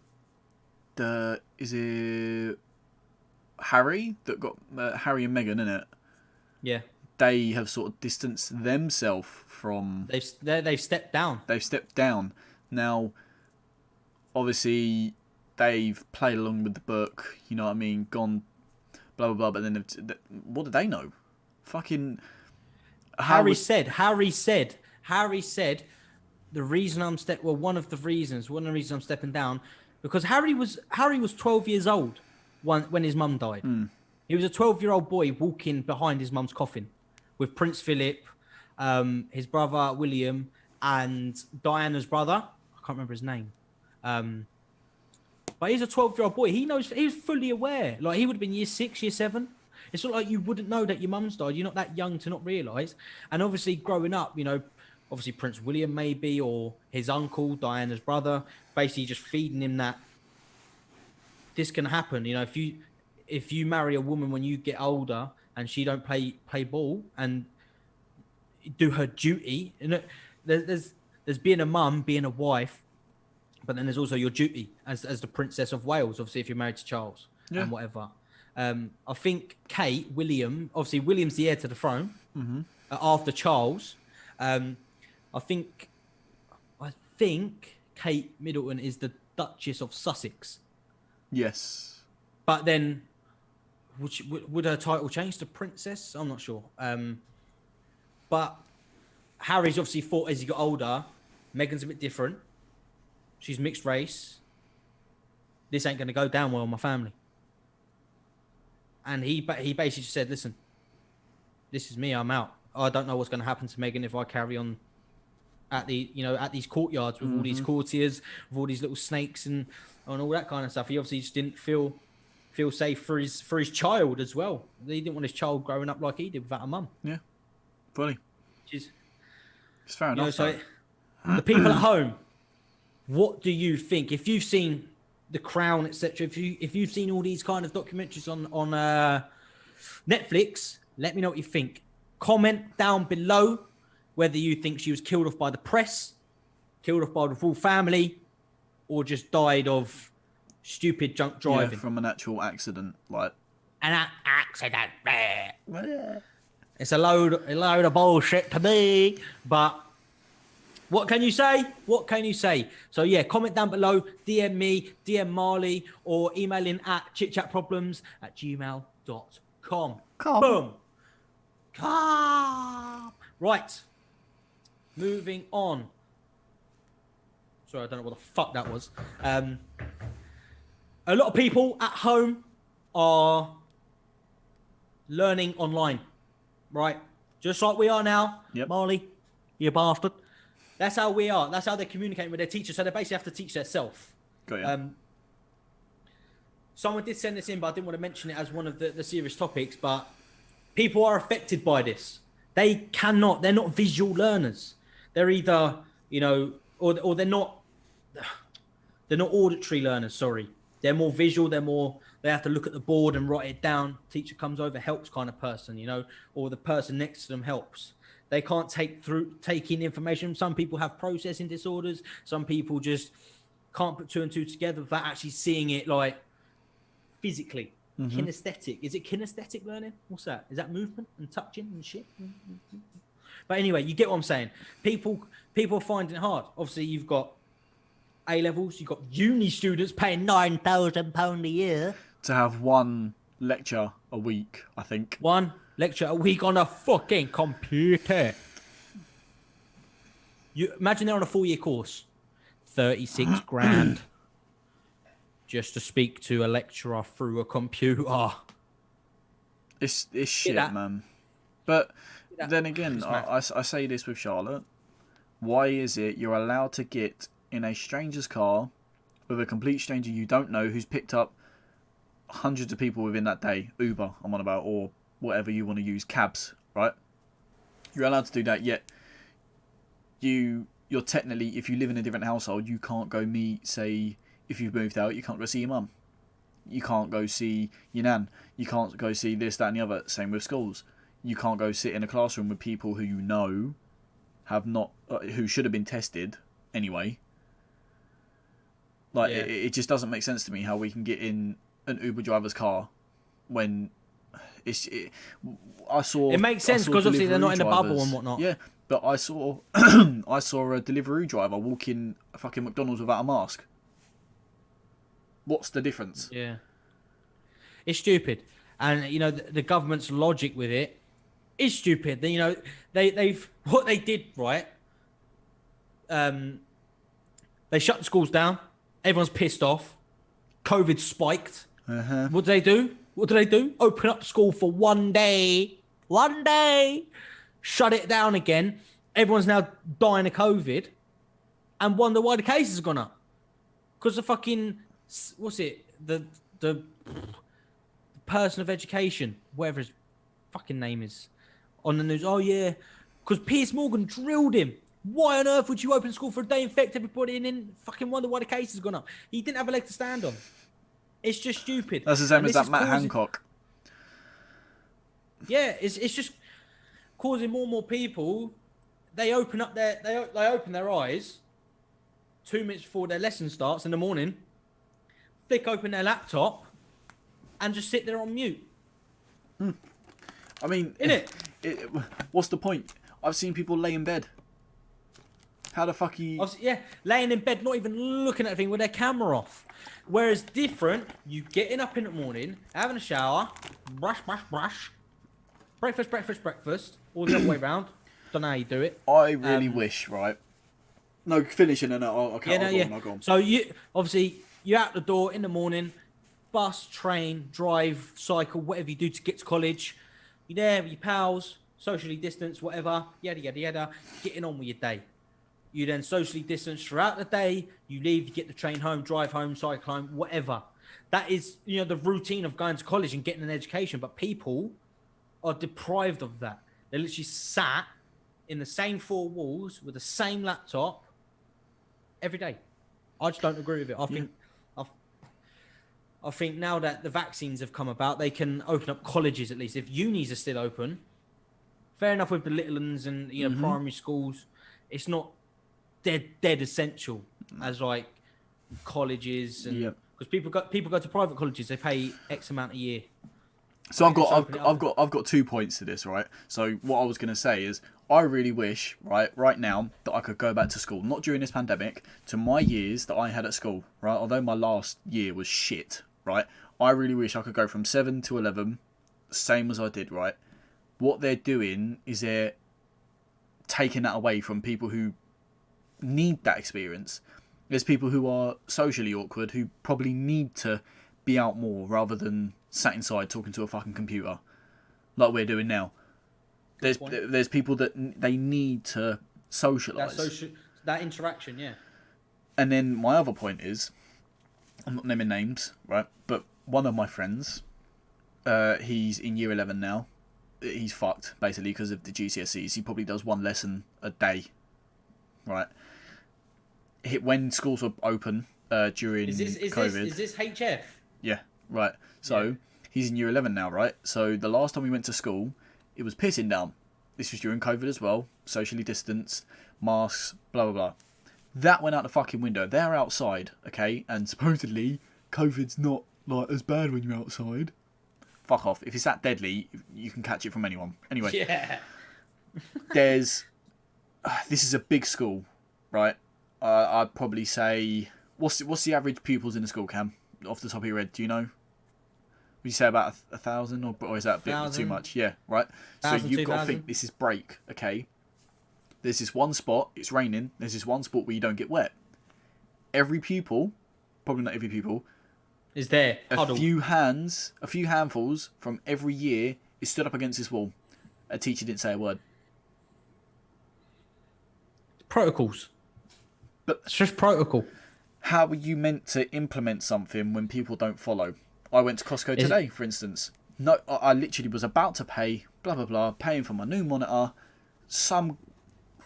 Is it Harry that got Harry and Meghan in it? Yeah. They have sort of distanced themselves from. They've stepped down. They've stepped down. Now, obviously, they've played along with the book. You know what I mean? Gone, blah blah blah. But then, what do they know? Fucking. Harry said. The reason one of the reasons I'm stepping down, because Harry was 12 years old when his mum died. He was a 12-year-old boy walking behind his mum's coffin with Prince Philip, his brother William, and Diana's brother. I can't remember his name. But he's a 12-year-old boy. He's fully aware. Like, he would have been year 6, year 7. It's not like you wouldn't know that your mum's died. You're not that young to not realise. And obviously, growing up, you know, obviously Prince William maybe, or his uncle, Diana's brother, basically just feeding him that this can happen. You know, if you marry a woman when you get older and she don't play ball and do her duty, and there's being a mum, being a wife, but then there's also your duty as the Princess of Wales, obviously, if you're married to Charles and whatever. I think obviously William's the heir to the throne after Charles. I think Kate Middleton is the Duchess of Sussex. Yes. But then, would her title change to Princess? I'm not sure. But Harry's obviously thought as he got older, Meghan's a bit different. She's mixed race. This ain't going to go down well in my family. And he basically just said, listen, this is me, I'm out. I don't know what's going to happen to Meghan if I carry on at these courtyards with all these courtiers, with all these little snakes and all that kind of stuff. He obviously just didn't feel safe for his child as well. He didn't want his child growing up like he did without a mum. Yeah, funny. It's fair enough. So the people at home, what do you think? If you've seen The Crown, etc., if you've seen all these kind of documentaries on Netflix, let me know what you think. Comment down below whether you think she was killed off by the press, killed off by the full family, or just died of stupid drunk driving. Yeah, from an actual accident, like an accident. It's a load of bullshit to me. But what can you say? What can you say? So yeah, comment down below, DM me, DM Marley, or email in at chitchatproblems@gmail.com. Boom. Come. Right. Moving on. Sorry, I don't know what the fuck that was. A lot of people at home are learning online, right? Just like we are now. Yep. Marley, you bastard. That's how we are. That's how they're communicating with their teachers. So they basically have to teach themselves. Got you. Someone did send this in, but I didn't want to mention it as one of the serious topics. But people are affected by this. They're not visual learners. They're either, or they're not auditory learners, sorry. They're more visual, they have to look at the board and write it down. Teacher comes over, helps kind of person, or the person next to them helps. They can't take in information. Some people have processing disorders. Some people just can't put two and two together without actually seeing it like physically. Kinesthetic. Is it kinesthetic learning? What's that? Is that movement and touching and shit? But anyway, you get what I'm saying. People are finding it hard. Obviously, you've got A-levels. You've got uni students paying £9,000 a year. To have one lecture a week, I think. One lecture a week on a fucking computer. You imagine they're on a 4-year course. 36 grand. Just to speak to a lecturer through a computer. It's shit, man. But then again, I say this with Charlotte. Why is it you're allowed to get in a stranger's car with a complete stranger you don't know who's picked up hundreds of people within that day? Uber, I'm on about, or whatever you want to use, cabs, right? You're allowed to do that, yet you're technically, if you live in a different household, you can't go meet, say, if you've moved out, you can't go see your mum. You can't go see your nan. You can't go see this, that, and the other. Same with schools. You can't go sit in a classroom with people who you know have not, who should have been tested anyway. Like, it just doesn't make sense to me how we can get in an Uber driver's car when I saw. It makes sense because obviously they're not in a bubble and whatnot. Yeah, but I saw I saw a delivery driver walk in a fucking McDonald's without a mask. What's the difference? Yeah, it's stupid, and the government's logic with it is stupid. They've what they did right. They shut the schools down. Everyone's pissed off. COVID spiked. What do? Open up school for one day. Shut it down again. Everyone's now dying of COVID and wonder why the cases have gone up. Because the fucking, what's it? The person of education, whatever his fucking name is, on the news. Oh, yeah. Because Piers Morgan drilled him. Why on earth would you open school for a day, infect everybody, and then fucking wonder why the cases have gone up? He didn't have a leg to stand on. It's just stupid. That's the same as that Matt Hancock. Yeah, it's just causing more and more people. They open up they open their eyes 2 minutes before their lesson starts in the morning. Flick open their laptop, and just sit there on mute. I mean, what's the point? I've seen people lay in bed. How the fuck are you... Laying in bed, not even looking at anything with their camera off. Whereas different, you getting up in the morning, having a shower, brush, breakfast, all the other way round. Don't know how you do it. I really wish, right? No, finish and then I'll go on. So you're out the door in the morning, bus, train, drive, cycle, whatever you do to get to college. You're there with your pals, socially distanced, whatever, yada, yada, yada, getting on with your day. You then socially distance throughout the day. You leave, you get the train home, drive home, cycle home, whatever. That is, the routine of going to college and getting an education. But people are deprived of that. They're literally sat in the same four walls with the same laptop every day. I just don't agree with it. I think now that the vaccines have come about, they can open up colleges at least. If unis are still open, fair enough with the little ones and primary schools. It's not dead essential as like colleges and because people go to private colleges, they pay X amount a year. So I've got 2 points to this, right? So what I was gonna say is I really wish right now that I could go back to school, not during this pandemic, to my years that I had at school, right? Although my last year was shit, right? I really wish I could go from 7 to 11, same as I did, right? What they're doing is they're taking that away from people who need that experience. There's people who are socially awkward who probably need to be out more rather than sat inside talking to a fucking computer like we're doing now. There's people that they need to socialise. That interaction, yeah. And then my other point is, I'm not naming names, right? But one of my friends, he's in year 11 now. He's fucked, basically, because of the GCSEs. He probably does one lesson a day, right? When schools were open during COVID. Is this HF? Yeah, right. So he's in year 11 now, right? So the last time we went to school, it was pissing down. This was during COVID as well. Socially distanced, masks, blah, blah, blah. That went out the fucking window. They're outside, okay? And supposedly, COVID's not like as bad when you're outside. Fuck off. If it's that deadly, you can catch it from anyone. Anyway. Yeah. This is a big school, right? I'd probably say, what's the average pupils in the school, Cam? Off the top of your head, do you know? Would you say about 1,000 or is that a bit too much? Yeah, right. So you've got to think this is break, okay? There's this one spot, it's raining, there's this one spot where you don't get wet. Every pupil, probably not every pupil, is there. A few handfuls from every year is stood up against this wall. A teacher didn't say a word. Protocols. But it's just protocol. How are you meant to implement something when people don't follow? I went to Costco today, for instance. No, I literally was about to pay, blah, blah, blah, paying for my new monitor. Some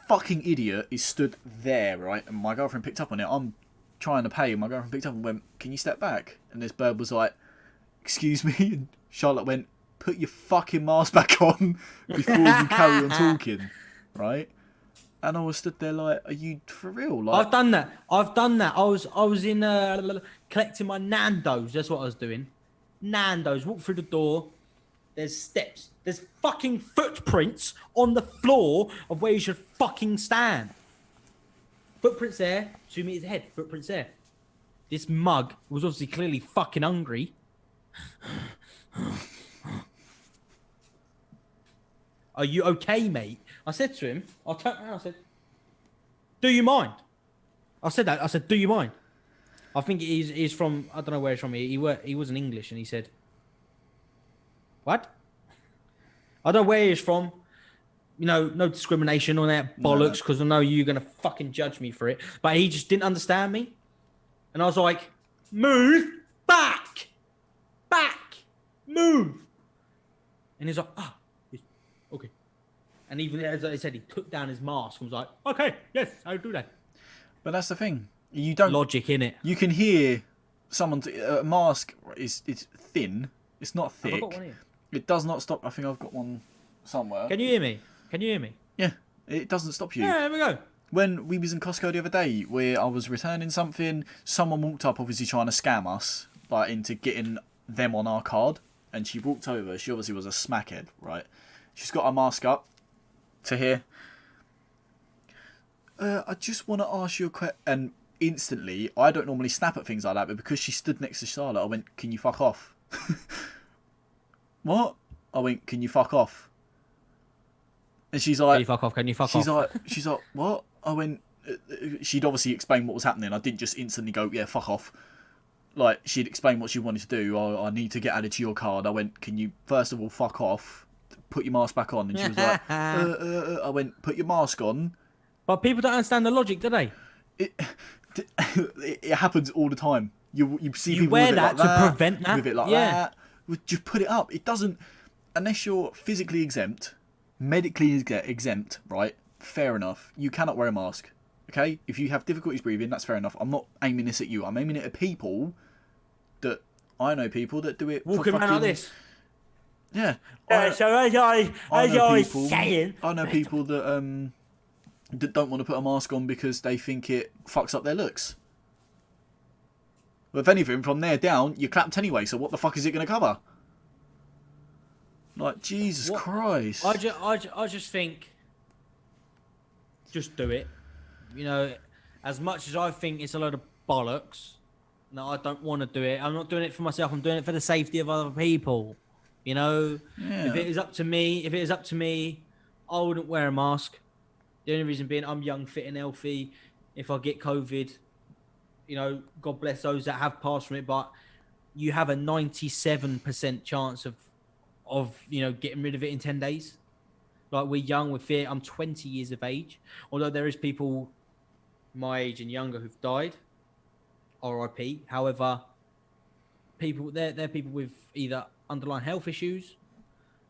fucking idiot is stood there, right? And my girlfriend picked up on it. I'm trying to pay, and my girlfriend picked up and went, "Can you step back?" And this bird was like, "Excuse me?" And Charlotte went, "Put your fucking mask back on before you carry on talking," right? And I was stood there like, "Are you for real?" Like, I've done that. I was in collecting my Nando's. That's what I was doing. Nando's. Walk through the door. There's steps. There's fucking footprints on the floor of where you should fucking stand. Footprints there. 2 meters ahead. Footprints there. This mug was obviously clearly fucking hungry. Are you okay, mate? I said to him, I turned around, I said, "Do you mind?" I said that. I said, "Do you mind?" I think he's from, I don't know where he's from. He wasn't English, and he said, "What?" I don't know where he's from. You know, no discrimination on that bollocks, because I know you're going to fucking judge me for it. But he just didn't understand me. And I was like, "Move back. Back. Move." And he's like, "Okay." And even as I said, he took down his mask and was like, "Okay, yes, I'll do that." But that's the thing. You don't... Logic, innit? You can hear someone... a mask is thin. It's not thick. Have I got one here? It does not stop... I think I've got one somewhere. Can you hear me? Yeah. It doesn't stop you. Yeah, there we go. When we was in Costco the other day, where I was returning something, someone walked up, obviously trying to scam us, like into getting them on our card. And she walked over. She obviously was a smackhead, right? She's got her mask up to here. I just want to ask you a question. And instantly, I don't normally snap at things like that, but because she stood next to Charlotte, I went, "Can you fuck off?" What? I went, "Can you fuck off?" And she's like, "Can you fuck off? Can you fuck off?" She's like, "What?" I went, she'd obviously explained what was happening. I didn't just instantly go, "Yeah, fuck off." Like, she'd explained what she wanted to do. I need to get added to your card. I went, "Can you, first of all, fuck off? Put your mask back on." And she was like, I went, "Put your mask on." But people don't understand the logic, do they? It happens all the time. You see people wear with it that like to prevent that. With it like that. Just put it up. It doesn't, unless you're physically exempt, medically exempt, right? Fair enough. You cannot wear a mask. Okay? If you have difficulties breathing, that's fair enough. I'm not aiming this at you. I'm aiming it at people that, I know people that do it. Walking around like this. Yeah. So as I was saying, I know people that that don't want to put a mask on because they think it fucks up their looks. Well, if anything, from there down, you're clapped anyway, so what the fuck is it going to cover? Like, Jesus Christ. I just think, just do it. You know, as much as I think it's a load of bollocks, no, I don't want to do it. I'm not doing it for myself. I'm doing it for the safety of other people. You know, if it is up to me, I wouldn't wear a mask. The only reason being, I'm young, fit and healthy. If I get COVID, you know, God bless those that have passed from it, but you have a 97% chance of you know, getting rid of it in 10 days. Like, we're young, we're fit. I'm 20 years of age. Although there is people my age and younger who've died, RIP. However, they're people with either underlying health issues,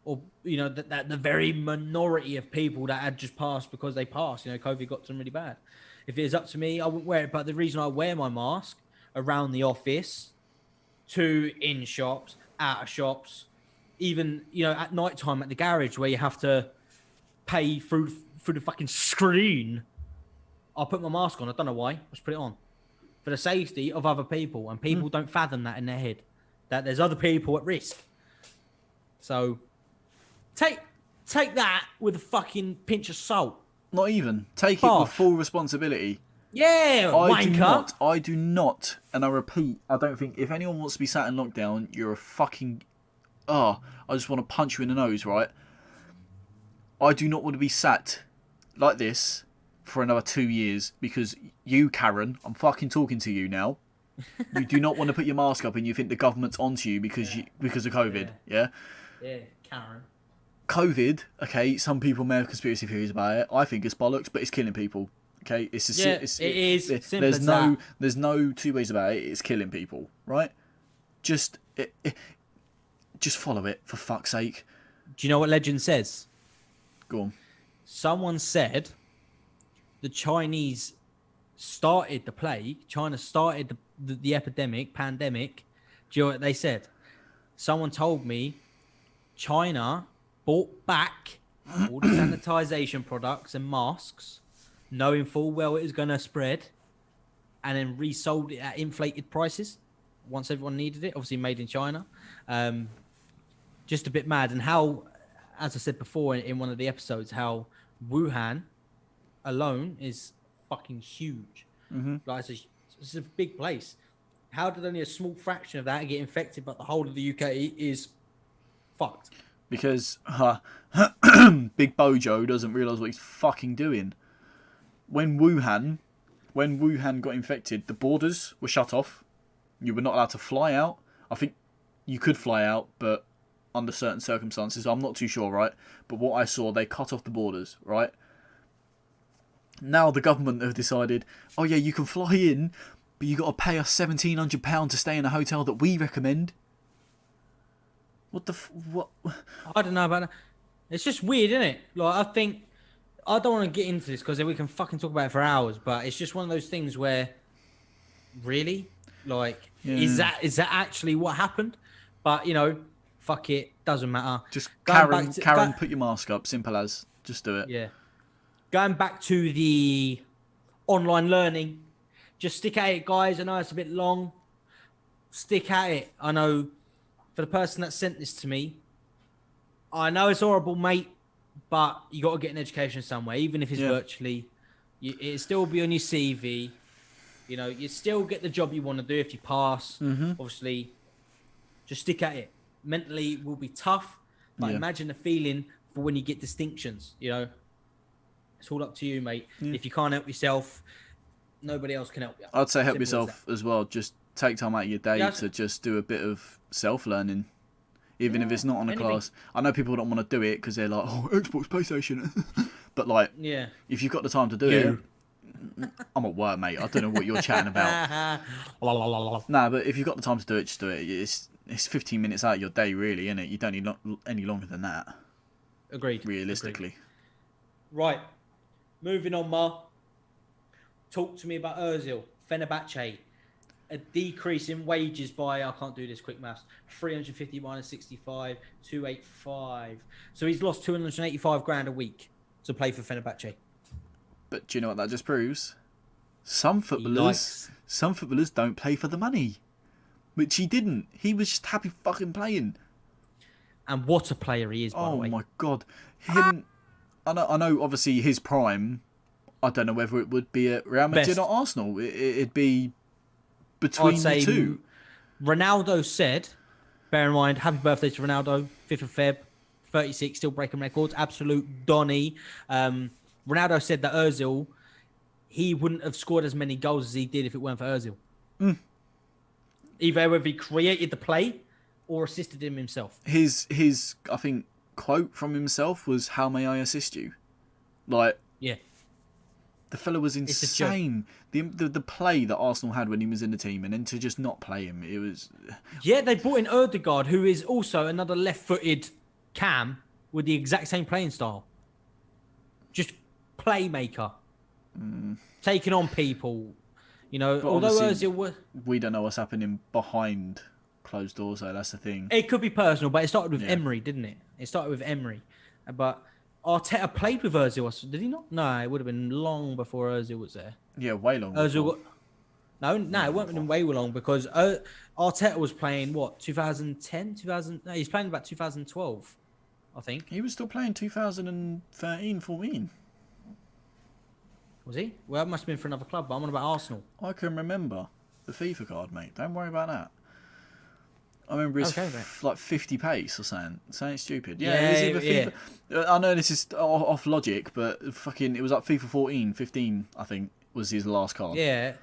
or, you know, that the very minority of people that had just passed because they passed. You know, COVID got to them really bad. If it was up to me, I wouldn't wear it. But the reason I wear my mask around the office, in shops, out of shops, even, you know, at night time at the garage where you have to pay through the fucking screen, I'll put my mask on. I don't know why. I just put it on for the safety of other people, and people don't fathom that in their head, that there's other people at risk. So take that with a fucking pinch of salt. Not even. Take it with full responsibility. Yeah, wanker. I do not, and I repeat, I don't think, if anyone wants to be sat in lockdown, you're a fucking... I just want to punch you in the nose, right? I do not want to be sat like this for another 2 years because you, Karen, I'm fucking talking to you now. You do not want to put your mask up and you think the government's onto you because of COVID, yeah? Yeah, Karen. COVID, okay, some people may have conspiracy theories about it. I think it's bollocks, but it's killing people. Okay, it is. There's no two ways about it. It's killing people, right? Just follow it, for fuck's sake. Do you know what legend says? Go on. Someone said the Chinese started the plague. China started the pandemic. Do you know what they said? Someone told me China bought back all the sanitization products and masks, knowing full well it was going to spread, and then resold it at inflated prices once everyone needed it. Obviously made in China. Just a bit mad. And how, as I said before in one of the episodes, how Wuhan alone is fucking huge. Mm-hmm. Like, it's a big place. How did only a small fraction of that get infected, but the whole of the UK is fucked? Because Big Bojo doesn't realise what he's fucking doing. When Wuhan got infected, the borders were shut off. You were not allowed to fly out. I think you could fly out, but under certain circumstances. I'm not too sure, right? But what I saw, they cut off the borders, right? Now the government have decided, oh yeah, you can fly in, but you got to pay us £1,700 to stay in a hotel that we recommend. What? I don't know about that. It's just weird, isn't it? Like, I don't want to get into this because we can fucking talk about it for hours, but it's just one of those things where, really? Like, is that actually what happened? But, you know, fuck it, doesn't matter. Just Karen, put your mask up, simple as. Just do it. Yeah. Going back to the online learning, just stick at it, guys. I know it's a bit long. Stick at it. I know for the person that sent this to me, I know it's horrible, mate, but you got to get an education somewhere, even if it's virtually. It'll still be on your CV. You know, you still get the job you want to do if you pass. Obviously, just stick at it. Mentally, it will be tough, but imagine the feeling for when you get distinctions. You know, it's all up to you, mate. If you can't help yourself, nobody else can help you. I'd say help yourself as well. Just take time out of your day to just do a bit of self-learning, even if it's not on a class. I know people don't want to do it because they're like, oh, Xbox, PlayStation. But like, if you've got the time to do it, I'm at work, mate. I don't know what you're chatting about. Nah, but if you've got the time to do it, just do it. It's 15 minutes out of your day, really, isn't it? You don't need any longer than that. Agreed. Realistically. Agreed. Right. Moving on, Ma. Talk to me about Özil, Fenerbahce. A decrease in wages by, I can't do this quick maths, 350 minus 65, 285. So he's lost 285 grand a week to play for Fenerbahce. But do you know what that just proves? Some footballers don't play for the money. Which he didn't. He was just happy fucking playing. And what a player he is, by the way. Oh my God. I know obviously his prime, I don't know whether it would be at Real Madrid or Arsenal. It'd be between the two. Ronaldo said, bear in mind, happy birthday to Ronaldo, 5th of Feb, 36, still breaking records, absolute Donny. Ronaldo said that Özil, he wouldn't have scored as many goals as he did if it weren't for Özil. Either whether he created the play or assisted him himself. His I think, quote from himself was, "How may I assist you?" Like, the fella was insane. The play that Arsenal had when he was in the team, and then to just not play him, it was. Yeah, they brought in Ødegaard, who is also another left-footed cam with the exact same playing style. Just playmaker, taking on people. You know, but although Özil we don't know what's happening behind closed doors, so that's the thing. It could be personal, but it started with Emery, didn't it? It started with Emery, but Arteta played with Özil, did he not? No, it would have been long before Özil was there. Yeah, way long. No, it won't have been way long because Arteta was playing 2010, 2000. No, he's playing about 2012, I think. He was still playing 2013, 14. Was he? Well, it must have been for another club, but I'm on about Arsenal. I can remember the FIFA card, mate. Don't worry about that. I remember it's like 50 pace or something. Something stupid. FIFA. I know this is off logic, but fucking, it was like FIFA 14, 15, I think, was his last card. Yeah.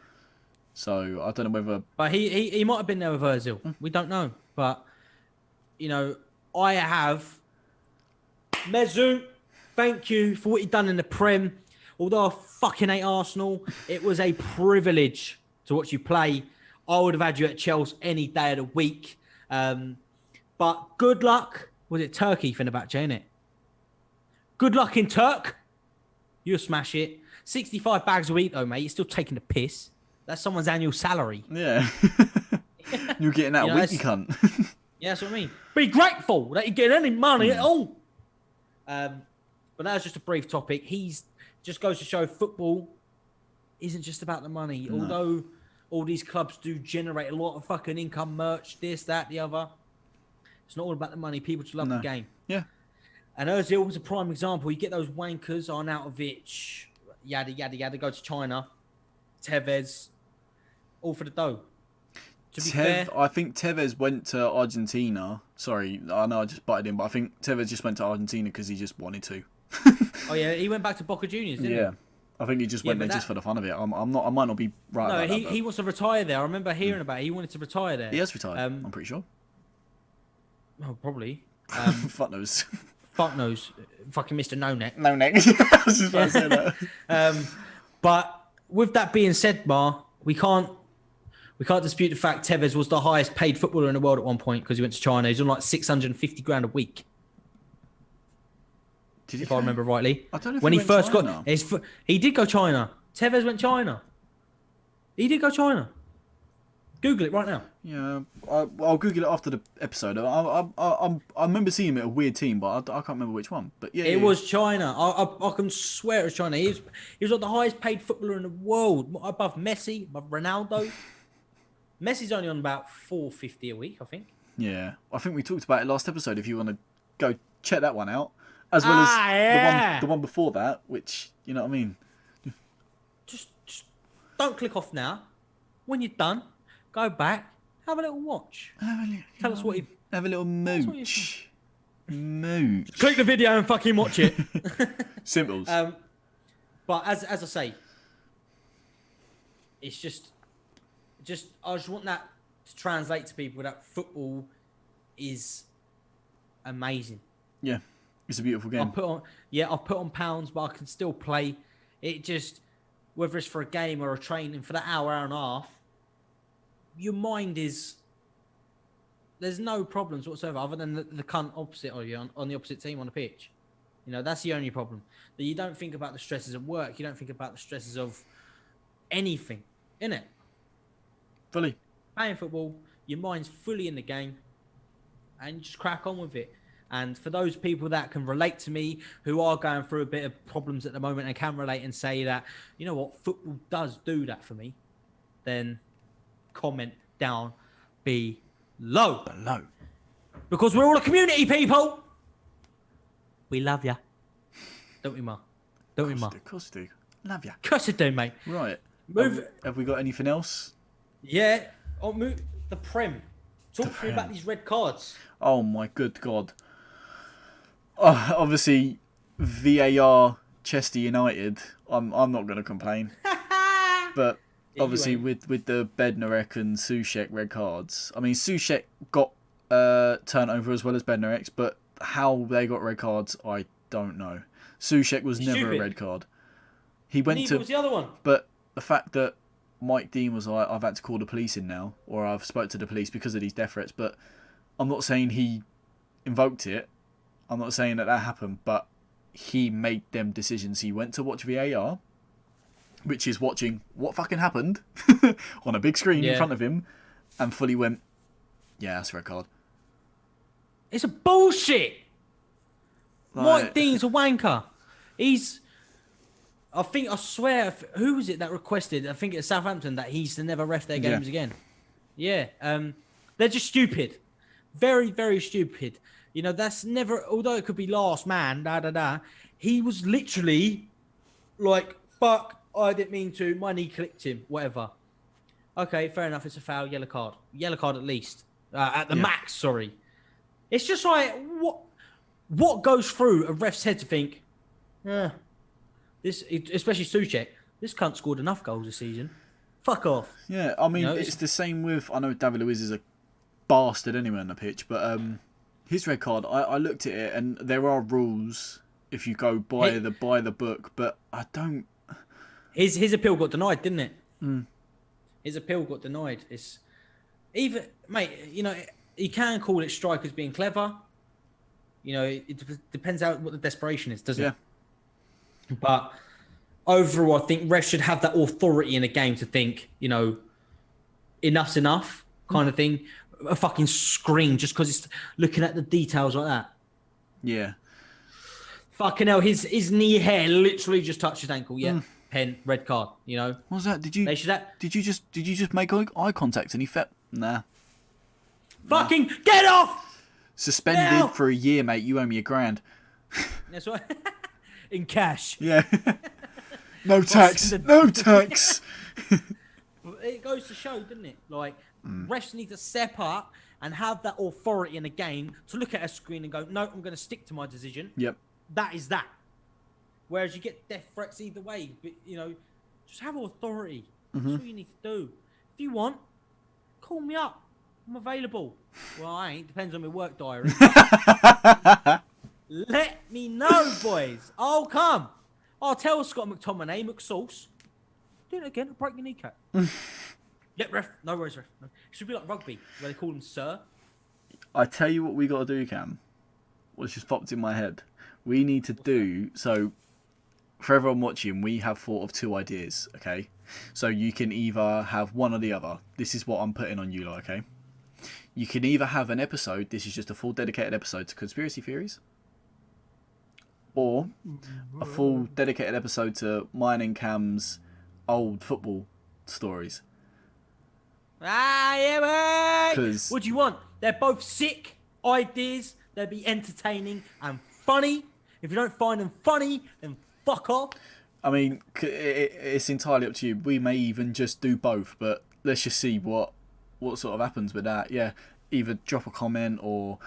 So I don't know whether. But he might have been there with Özil. We don't know. But, you know, I have. Mesut, thank you for what you've done in the Prem. Although I fucking hate Arsenal, it was a privilege to watch you play. I would have had you at Chelsea any day of the week. But good luck. Was it Turkey, Fenerbahce, innit? Good luck in Turk. You'll smash it. 65 bags a week, though, mate. You're still taking the piss. That's someone's annual salary. Yeah. You're getting that a week, you cunt. Yeah, that's what I mean. Be grateful that you're getting any money at all. But that was just a brief topic. Just goes to show football isn't just about the money. No. Although all these clubs do generate a lot of fucking income, merch, this, that, the other. It's not all about the money. People just love the game. Yeah. And Özil was a prime example. You get those wankers, Arnautovic, yada, yada, yada, go to China. Tevez, all for the dough. To be fair, I think Tevez went to Argentina. Sorry, I know I just butted in, but I think Tevez just went to Argentina because he just wanted to. Oh yeah, he went back to Boca Juniors, didn't he? Yeah, I think he just went there just for the fun of it. I might not be right. No, about he wants to retire there. I remember hearing about it. He wanted to retire there. He has retired. I'm pretty sure. Oh, probably. Fuck knows. Fuck knows. Fucking Mr. No Neck. No Neck. I was just about to say that. But with that being said, Mar, we can't dispute the fact Tevez was the highest paid footballer in the world at one point because he went to China. He's on like 650 grand a week. If I remember rightly. I don't know if when he first China. got he did go China. Tevez went China. He did go China. Google it right now. Yeah, I'll Google it after the episode. I remember seeing him at a weird team, but I can't remember which one. But yeah, it was China. I can swear it was China. He was like the highest paid footballer in the world, above Messi, above Ronaldo. Messi's only on about $450 a week, I think. Yeah, I think we talked about it last episode. If you want to go check that one out, as well as the one before that, which you know what I mean. Just don't click off now. When you're done, go back, have a little watch. Tell us what you have a little mooch. Mooch. Click the video and fucking watch it. Simples. But as I say, it's just I just want that to translate to people that football is amazing. Yeah, it's a beautiful game. I've put on pounds, but I can still play. It just, whether it's for a game or a training, for that hour and a half, your mind is, there's no problems whatsoever other than the cunt opposite of you on the opposite team on the pitch. You know, that's the only problem. That you don't think about the stresses of work. You don't think about the stresses of anything, innit? Fully. Playing football, your mind's fully in the game and you just crack on with it. And for those people that can relate to me, who are going through a bit of problems at the moment and can relate and say that, you know what, football does do that for me, then comment down below. Because we're all a community, people. We love ya. Don't we, Ma? Don't we, Ma? Of course we do. Love ya. Of course we do, mate. Right. Move. Have we got anything else? Yeah. Oh, move the Prem. Talk to me about these red cards. Oh my good God. Obviously, VAR Chester United. I'm not going to complain. But obviously with the Bednarek and Soucek red cards. I mean, Soucek got turned over as well as Bednarek, but how they got red cards, I don't know. Soucek was never a red card. He went Neither was the other one. But the fact that Mike Dean was like, I've had to call the police in now, or I've spoke to the police because of these death threats, but I'm not saying he invoked it. I'm not saying that happened, but he made them decisions. He went to watch VAR, which is watching what fucking happened on a big screen in front of him, and fully went, yeah, that's a red card. It's a bullshit. Like, Mike Dean's a wanker. I swear, who was it that requested? I think it's Southampton that he's to never ref their games again. Yeah, they're just stupid, very, very stupid. You know, that's never. Although it could be last man, he was literally like, "Fuck, I didn't mean to. My knee clipped him. Whatever." Okay, fair enough. It's a foul. Yellow card at least. At the max. Sorry. It's just like what goes through a ref's head to think, this, especially Soucek, this cunt scored enough goals this season. Fuck off. Yeah, I mean, it's the same with, I know David Luiz is a bastard anyway on the pitch, but his red card, I looked at it and there are rules if you go by the book, but I don't. His appeal got denied, didn't it? His appeal got denied. It's even, mate. You know, you can call it strikers being clever. You know, it depends on what the desperation is, doesn't it? But overall, I think refs should have that authority in the game to think, you know, enough's enough kind of thing. A fucking screen just because it's looking at the details like that. Yeah. Fucking hell, his knee hair literally just touched his ankle. Yeah, pen, red card. You know. What's that? Did you just make eye contact and he felt? Nah. Fucking get off! Suspended for a year, mate. You owe me $1,000. That's right. In cash. Yeah. No tax. No tax. It goes to show, doesn't it? Like, refs need to step up and have that authority in the game to look at a screen and go, no, I'm going to stick to my decision. Yep. That is that. Whereas you get death threats either way. But, you know, just have authority. That's all you need to do. If you want, call me up. I'm available. Well, I ain't. Depends on my work diary. Let me know, boys. I'll come. I'll tell Scott McTominay, McSauce. Do it again. I'll break your kneecap. Yeah, ref. No worries, ref. No. It should be like rugby, where they call him sir. I tell you what we got to do, Cam. What's just popped in my head. We need to do... So, for everyone watching, we have thought of 2 ideas, okay? So you can either have one or the other. This is what I'm putting on you, okay? You can either have an episode, this is just a full dedicated episode to conspiracy theories, or a full dedicated episode to mine and Cam's old football stories. Yeah, mate. 'Cause- What do you want? They're both sick ideas. They'll be entertaining and funny. If you don't find them funny, then fuck off. I mean, it's entirely up to you. We may even just do both, but let's just see what sort of happens with that. Yeah, either drop a comment or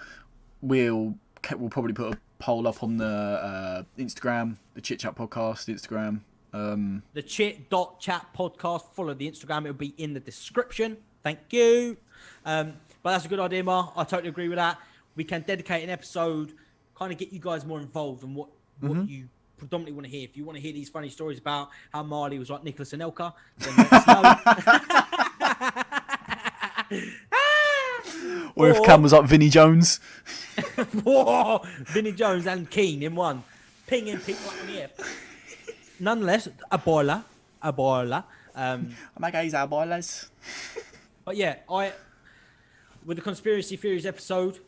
we'll probably put a poll up on the Instagram, the Chit Chat Podcast Instagram. The Chit.Chat Podcast. Follow the Instagram. It'll be in the description. Thank you. But that's a good idea, Ma. I totally agree with that. We can dedicate an episode, kind of get you guys more involved in what you predominantly want to hear. If you want to hear these funny stories about how Marley was like Nicholas Anelka, then let us know. Or if Cam was like Vinnie Jones. Whoa, Vinnie Jones and Keane in one. Pinging people up in the air. Nonetheless, a boiler. My guys are boilers. But yeah, with the conspiracy theories episode,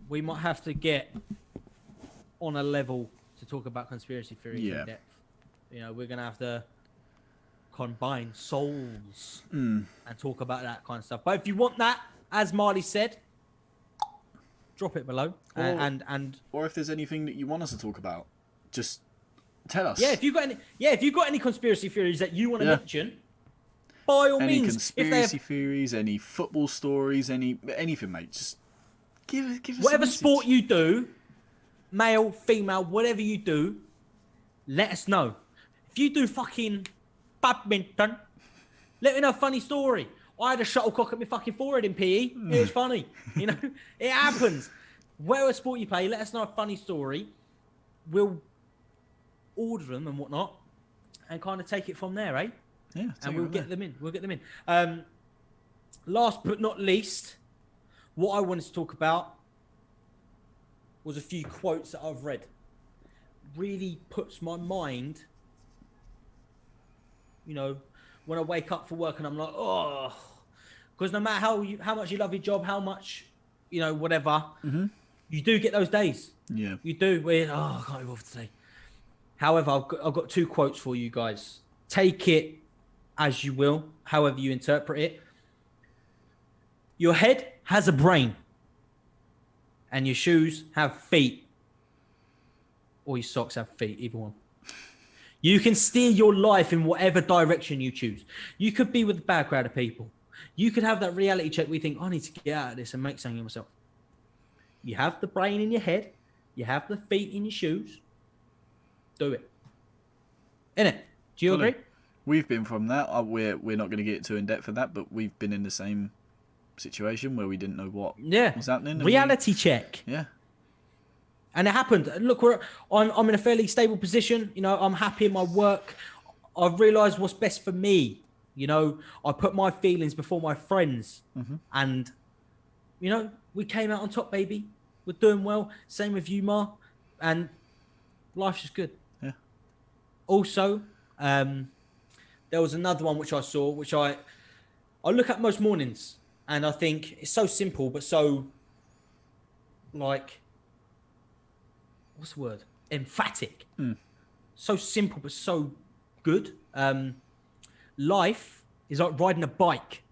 we might have to get on a level to talk about conspiracy theories in depth. You know, we're gonna have to combine souls and talk about that kind of stuff. But if you want that, as Marley said, drop it below. Or if there's anything that you want us to talk about, just tell us. Yeah, if you've got any conspiracy theories that you want to mention, by all any means. Conspiracy theories, any football stories, anything, mate. Just give us whatever a message. sport you do, male, female, whatever you do, let us know. If you do fucking badminton, let me know a funny story. I had a shuttlecock at my fucking forehead in PE. It was funny. You know, it happens. Whatever sport you play, let us know a funny story. We'll order them and whatnot and kind of take it from there, eh? Yeah, and we'll get them in. Last but not least, what I wanted to talk about was a few quotes that I've read. Really puts my mind, you know, when I wake up for work and I'm like, oh, because no matter how much you love your job, how much, you know, whatever, you do get those days. Yeah. You do where, I can't be bothered today. However, I've got two quotes for you guys. Take it as you will, however you interpret it. Your head has a brain and your shoes have feet. Or your socks have feet, either one. You can steer your life in whatever direction you choose. You could be with a bad crowd of people. You could have that reality check where you think, I need to get out of this and make something of myself. You have the brain in your head. You have the feet in your shoes. Do it. Innit? Do you agree? We've been from that. We're not going to get too in depth of that, but we've been in the same situation where we didn't know what was happening. Reality check. Yeah. And it happened. Look, I'm in a fairly stable position. You know, I'm happy in my work. I've realised what's best for me. You know, I put my feelings before my friends. And, you know, we came out on top, baby. We're doing well. Same with you, Ma. And life's just good. Yeah. Also, there was another one which I saw, which I look at most mornings. And I think it's so simple, but so, like, what's the word? Emphatic. So simple, but so good. Life is like riding a bike.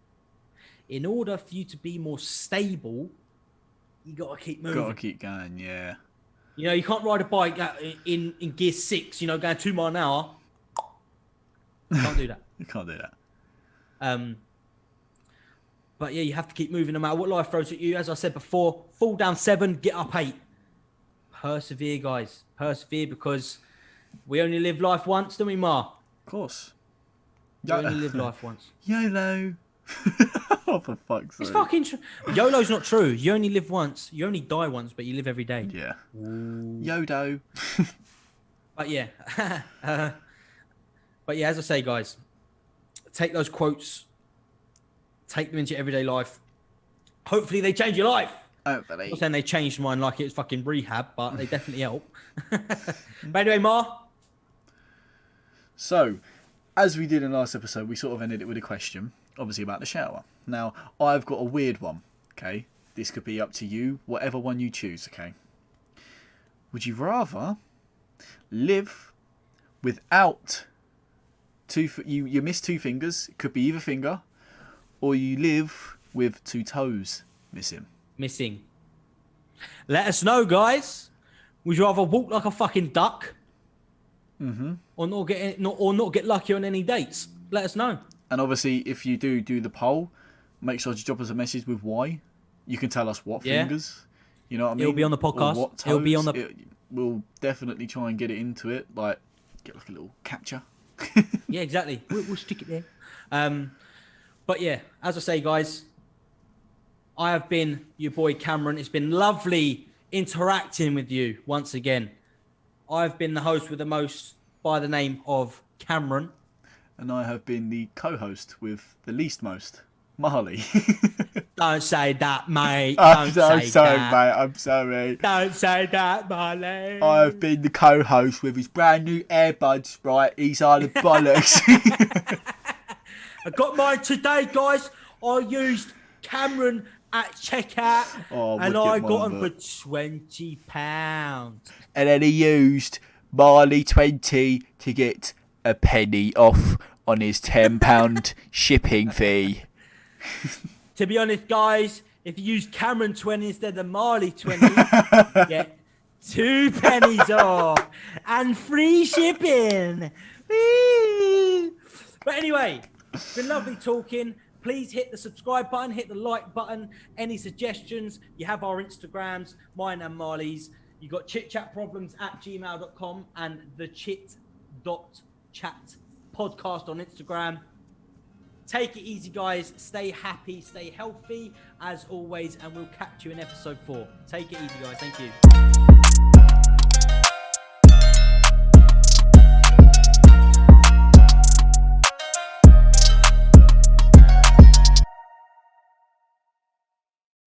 In order for you to be more stable, you got to keep moving. Got to keep going, yeah. You know, you can't ride a bike in gear 6, you know, going 2 miles an hour. You can't do that. You can't do that. But yeah, you have to keep moving no matter what life throws at you. As I said before, fall down 7, get up 8. Persevere, guys. Persevere, because we only live life once, don't we, Ma? Of course. We only live life once. YOLO. Oh, for fuck's sake. It's fucking true. YOLO's not true. You only live once. You only die once, but you live every day. Yeah. Yodo. But yeah. But yeah, as I say, guys, take those quotes, take them into your everyday life. Hopefully they change your life. Hopefully. I'm not saying they changed mine like it was fucking rehab, but they definitely help. But anyway, Ma. So, as we did in the last episode, we sort of ended it with a question, obviously about the shower. Now, I've got a weird one, okay? This could be up to you, whatever one you choose, okay? Would you rather live without you miss 2 fingers, it could be either finger, or you live with 2 toes missing. Let us know, guys. Would you rather walk like a fucking duck, or not get lucky on any dates? Let us know. And obviously, if you do the poll, make sure to drop us a message with why. You can tell us what fingers. You know what I mean? It'll be on the podcast. Or what toes. It'll be on the. We'll definitely try and get it into it. Like, get like a little capture. Yeah, exactly. We'll stick it there. But yeah, as I say, guys, I have been your boy Cameron. It's been lovely interacting with you once again. I've been the host with the most by the name of Cameron. And I have been the co-host with the least most, Marley. Don't say that, mate. I'm Don't say sorry, that. mate. I'm sorry. Don't say that, Marley. I've been the co-host with his brand new earbuds, right? These are the bollocks. I got mine today, guys. I used Cameron at checkout, and I got them for £20. And then he used Marley 20 to get a penny off on his £10 shipping fee. To be honest, guys, if you use Cameron 20 instead of Marley 20, you get 2 pennies off and free shipping. Woo! But anyway, it's been lovely talking. Please hit the subscribe button, hit the like button. Any suggestions? You have our Instagrams, mine and Marley's. You got chitchatproblems@gmail.com and the chit.chat podcast on Instagram. Take it easy, guys. Stay happy, stay healthy, as always, and we'll catch you in episode 4. Take it easy, guys. Thank you.